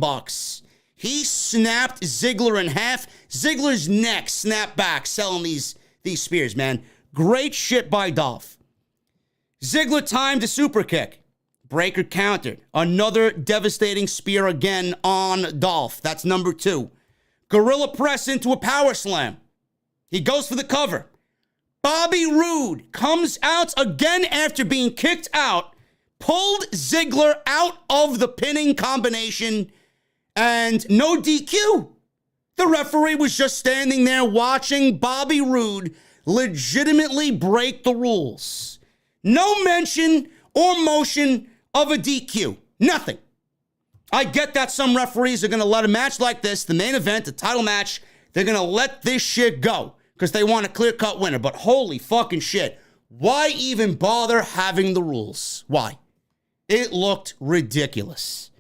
He snapped Ziggler in half. Ziggler's neck snapped back selling these spears, man. Great shit by Dolph. Ziggler timed a super kick. Breaker countered. Another devastating spear again on Dolph. That's number 2. Gorilla press into a power slam. He goes for the cover. Bobby Roode comes out again after being kicked out, pulled Ziggler out of the pinning combination, and no DQ. The referee was just standing there watching Bobby Roode legitimately break the rules. No mention or motion of a DQ. Nothing. I get that some referees are going to let a match like this, the main event, the title match, they're going to let this shit go because they want a clear-cut winner. But holy fucking shit, why even bother having the rules? Why? It looked ridiculous.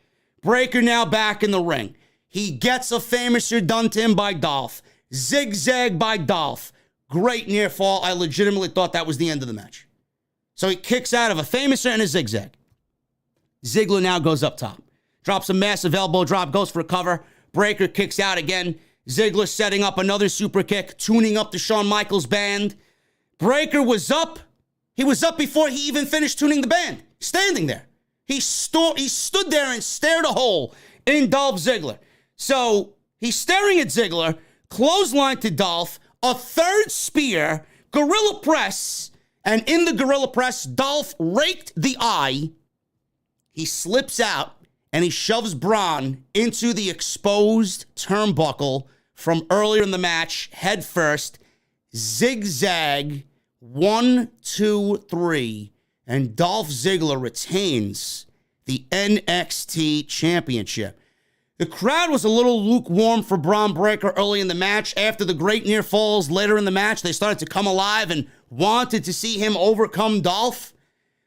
Breaker now back in the ring. He gets a famouser done to him by Dolph. Zigzag by Dolph. Great near fall. I legitimately thought that was the end of the match. So he kicks out of a famouser and a zigzag. Ziggler now goes up top. Drops a massive elbow drop, goes for a cover. Breaker kicks out again. Ziggler setting up another super kick, tuning up the Shawn Michaels band. Breaker was up. He was up before he even finished tuning the band. Standing there. He stood there and stared a hole in Dolph Ziggler. So he's staring at Ziggler, clothesline to Dolph, a third spear, gorilla press, and in the gorilla press, Dolph raked the eye. He slips out and he shoves Bron into the exposed turnbuckle from earlier in the match, head first, zigzag, 1, 2, 3, and Dolph Ziggler retains the NXT Championship. The crowd was a little lukewarm for Bron Breakker early in the match. After the great near falls later in the match, they started to come alive and wanted to see him overcome Dolph.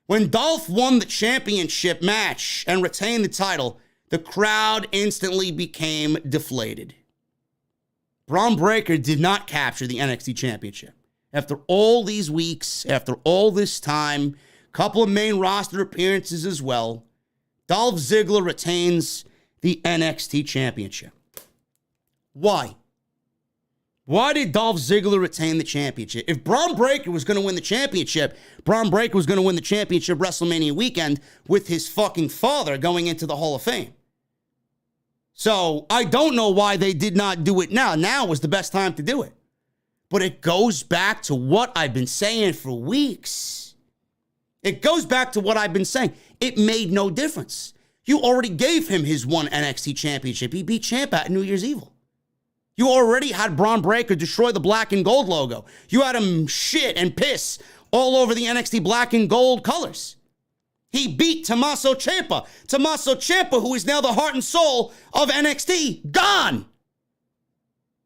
When Dolph won the championship match and retained the title, the crowd instantly became deflated. Bron Breakker did not capture the NXT Championship. After all these weeks, after all this time, couple of main roster appearances as well, Dolph Ziggler retains the NXT Championship. Why? Why did Dolph Ziggler retain the championship? If Bron Breakker was going to win the championship, Bron Breakker was going to win the championship WrestleMania weekend with his fucking father going into the Hall of Fame. So I don't know why they did not do it now. Now was the best time to do it. But it goes back to what I've been saying for weeks. It goes back to what I've been saying. It made no difference. You already gave him his one NXT championship. He beat Ciampa at New Year's Evil. You already had Bron Breakker destroy the black and gold logo. You had him shit and piss all over the NXT black and gold colors. He beat Tommaso Ciampa. Tommaso Ciampa, who is now the heart and soul of NXT, gone.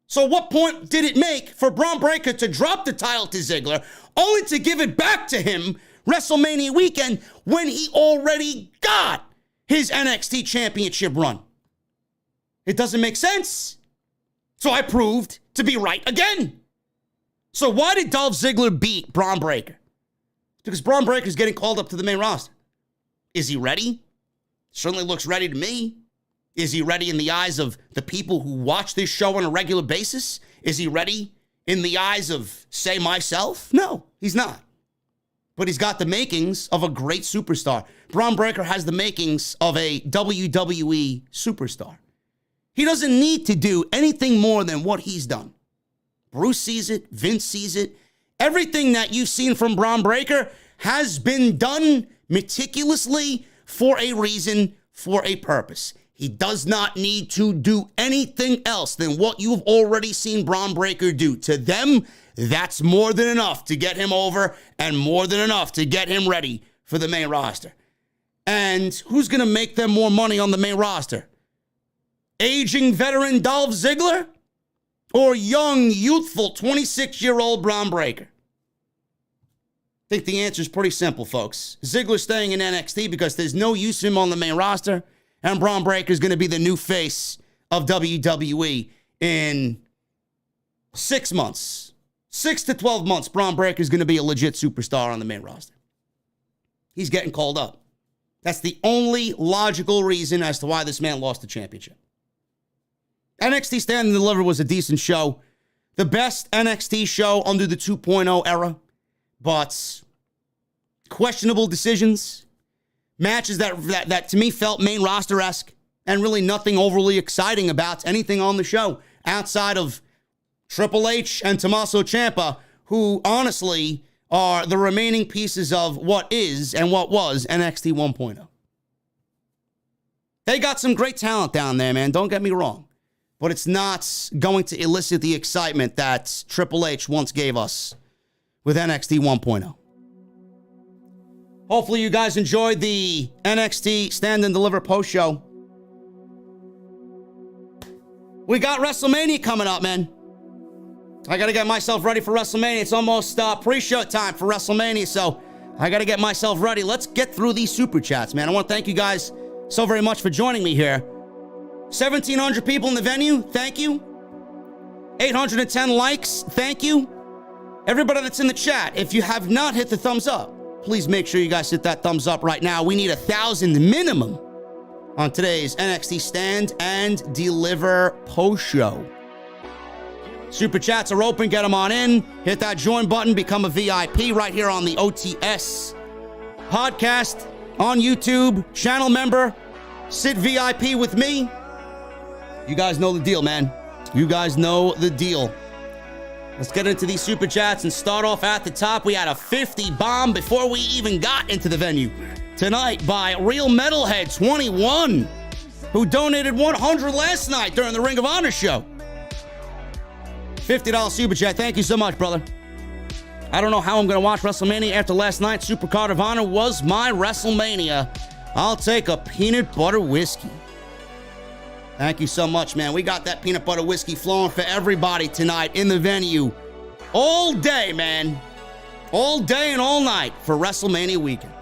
So what point did it make for Bron Breakker to drop the title to Ziggler, only to give it back to him WrestleMania weekend when he already got his NXT Championship run? It doesn't make sense. So I proved to be right again. So why did Dolph Ziggler beat Bron Breakker? Because Bron Breakker is getting called up to the main roster. Is he ready? Certainly looks ready to me. Is he ready in the eyes of the people who watch this show on a regular basis? Is he ready in the eyes of, say, myself? No, he's not. But he's got the makings of a great superstar. Bron Breakker has the makings of a WWE superstar. He doesn't need to do anything more than what he's done. Bruce sees it. Vince sees it. Everything that you've seen from Bron Breakker has been done meticulously for a reason, for a purpose. He does not need to do anything else than what you've already seen Bron Breakker do. To them, that's more than enough to get him over and more than enough to get him ready for the main roster. And who's going to make them more money on the main roster? Aging veteran Dolph Ziggler or young, youthful 26-year-old Bron Breakker? I think the answer is pretty simple, folks. Ziggler's staying in NXT because there's no use of him on the main roster, and Bron Breakker is going to be the new face of WWE in 6 months. 6 to 12 months, Bron Breakker is going to be a legit superstar on the main roster. He's getting called up. That's the only logical reason as to why this man lost the championship. NXT Stand Deliver was a decent show. The best NXT show under the 2.0 era. But questionable decisions. Matches that to me felt main roster-esque. And really nothing overly exciting about anything on the show. Outside of Triple H and Tommaso Ciampa, who honestly are the remaining pieces of what is and what was NXT 1.0. They got some great talent down there, man. Don't get me wrong. But it's not going to elicit the excitement that Triple H once gave us with NXT 1.0. Hopefully you guys enjoyed the NXT Stand and Deliver post show. We got WrestleMania coming up, man. I got to get myself ready for WrestleMania. It's almost pre-show time for WrestleMania, so I got to get myself ready. Let's get through these super chats, man. I want to thank you guys so very much for joining me here. 1,700 people in the venue, thank you. 810 likes, thank you. Everybody that's in the chat, if you have not hit the thumbs up, please make sure you guys hit that thumbs up right now. We need 1,000 minimum on today's NXT Stand and Deliver post show. Super chats are open, get them on in. Hit that join button, become a VIP right here on the OTS podcast, on YouTube, channel member, sit VIP with me. You guys know the deal, man. You guys know the deal. Let's get into these super chats and start off at the top. We had a 50 bomb before we even got into the venue tonight by Real Metalhead 21, who donated 100 last night during the Ring of Honor show. $50 super chat. Thank you so much, brother. I don't know how I'm going to watch WrestleMania after last night. Supercard of Honor was my WrestleMania. I'll take a peanut butter whiskey. Thank you so much, man. We got that peanut butter whiskey flowing for everybody tonight in the venue. All day, man. All day and all night for WrestleMania weekend.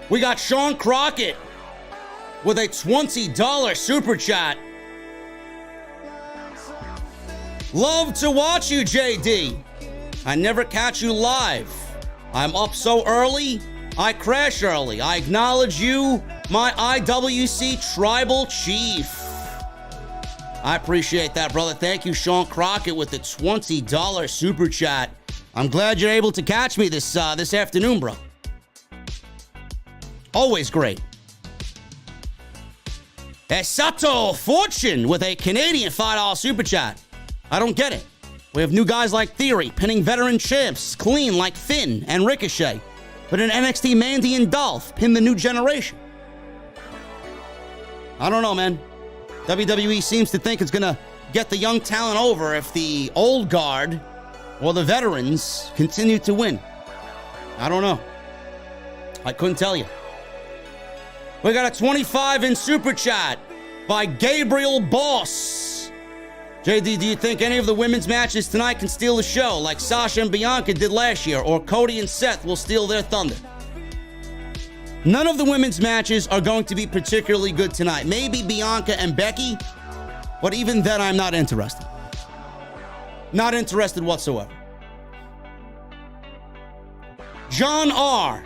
We got Sean Crockett with a $20 super chat. Love to watch you, JD. I never catch you live. I'm up so early, I crash early. I acknowledge you, my IWC Tribal Chief. I appreciate that, brother. Thank you, Sean Crockett, with the $20 super chat. I'm glad you're able to catch me this afternoon, bro. Always great. Esato Fortune with a Canadian $5 super chat. I don't get it. We have new guys like Theory, pinning veteran champs clean like Finn and Ricochet. But in NXT, Mandy and Dolph pin the new generation. I don't know, man. WWE seems to think it's going to get the young talent over if the old guard or the veterans continue to win. I don't know. I couldn't tell you. We got a 25 in super chat by Gabriel Boss. JD, do you think any of the women's matches tonight can steal the show like Sasha and Bianca did last year, or Cody and Seth will steal their thunder? None of the women's matches are going to be particularly good tonight. Maybe Bianca and Becky, but even then I'm not interested. Not interested whatsoever. John R.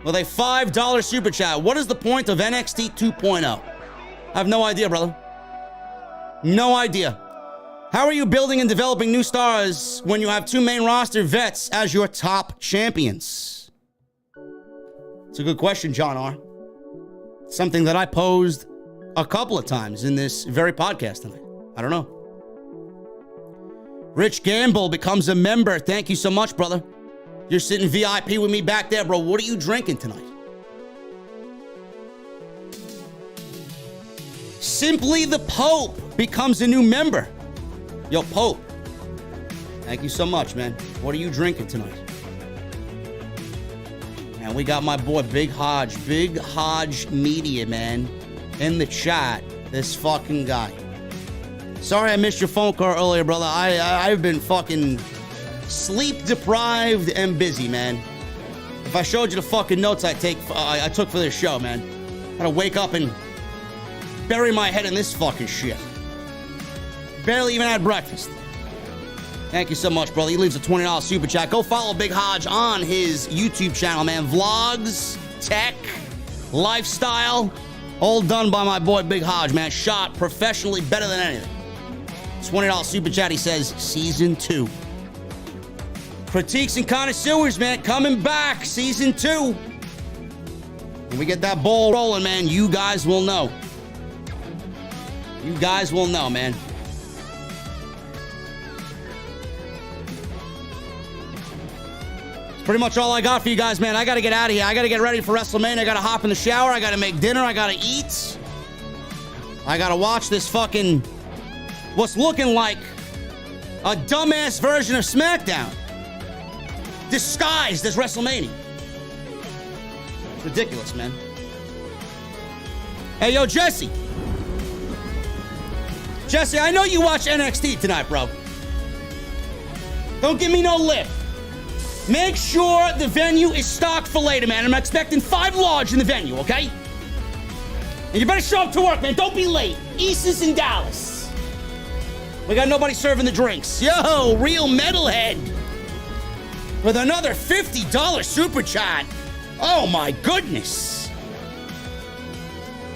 with a $5 super chat. What is the point of NXT 2.0? I have no idea, brother. No idea. How are you building and developing new stars when you have two main roster vets as your top champions? It's a good question, John R. Something that I posed a couple of times in this very podcast tonight. I don't know. Rich Gamble becomes a member. Thank you so much, brother. You're sitting VIP with me back there, bro. What are you drinking tonight? Simply the Pope becomes a new member. Yo, Pope. Thank you so much, man. What are you drinking tonight? And we got my boy Big Hodge Media, man, in the chat. This fucking guy. Sorry I missed your phone call earlier, brother. I've been fucking sleep deprived and busy, man. If I showed you the fucking notes I took for this show, man, I gotta wake up and bury my head in this fucking shit. Barely even had breakfast. Thank you so much, brother. He leaves a $20 super chat. Go follow Big Hodge on his YouTube channel, man. Vlogs, tech, lifestyle, all done by my boy Big Hodge, man. Shot professionally, better than anything. $20 super chat. He says, Season 2. Critiques and Connoisseurs, man, coming back. Season 2. When we get that ball rolling, man, you guys will know. You guys will know, man. Pretty much all I got for you guys, man. I got to get out of here. I got to get ready for WrestleMania. I got to hop in the shower. I got to make dinner. I got to eat. I got to watch this fucking, what's looking like a dumbass version of SmackDown, disguised as WrestleMania. Ridiculous, man. Hey, yo, Jesse. Jesse, I know you watch NXT tonight, bro. Don't give me no lip. Make sure the venue is stocked for later, man. I'm expecting 5 large in the venue, okay? And you better show up to work, man. Don't be late. East in Dallas. We got nobody serving the drinks. Yo, real metalhead. With another $50 super chat. Oh, my goodness.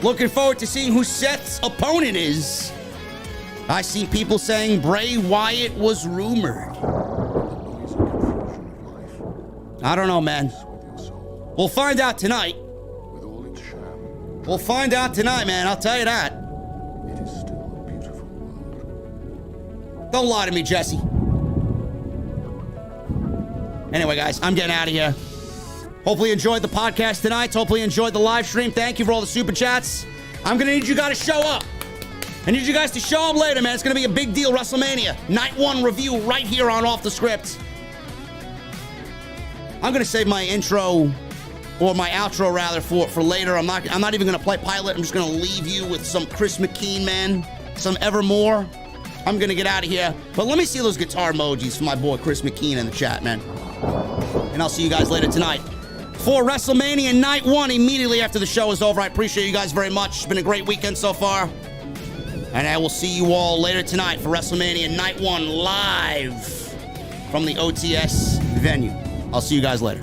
Looking forward to seeing who Seth's opponent is. I see people saying Bray Wyatt was rumored. I don't know, man. We'll find out tonight. We'll find out tonight, man. I'll tell you that. It is still a beautiful world. Don't lie to me, Jesse. Anyway, guys, I'm getting out of here. Hopefully you enjoyed the podcast tonight. Hopefully you enjoyed the live stream. Thank you for all the super chats. I'm going to need you guys to show up. I need you guys to show up later, man. It's going to be a big deal. WrestleMania. Night 1 review right here on Off the Script. I'm going to save my intro, or my outro, rather, for later. I'm not even going to play Pilot. I'm just going to leave you with some Chris McKean, man. Some Evermore. I'm going to get out of here. But let me see those guitar emojis for my boy Chris McKean in the chat, man. And I'll see you guys later tonight for WrestleMania Night 1 immediately after the show is over. I appreciate you guys very much. It's been a great weekend so far. And I will see you all later tonight for WrestleMania Night 1 live from the OTS venue. I'll see you guys later.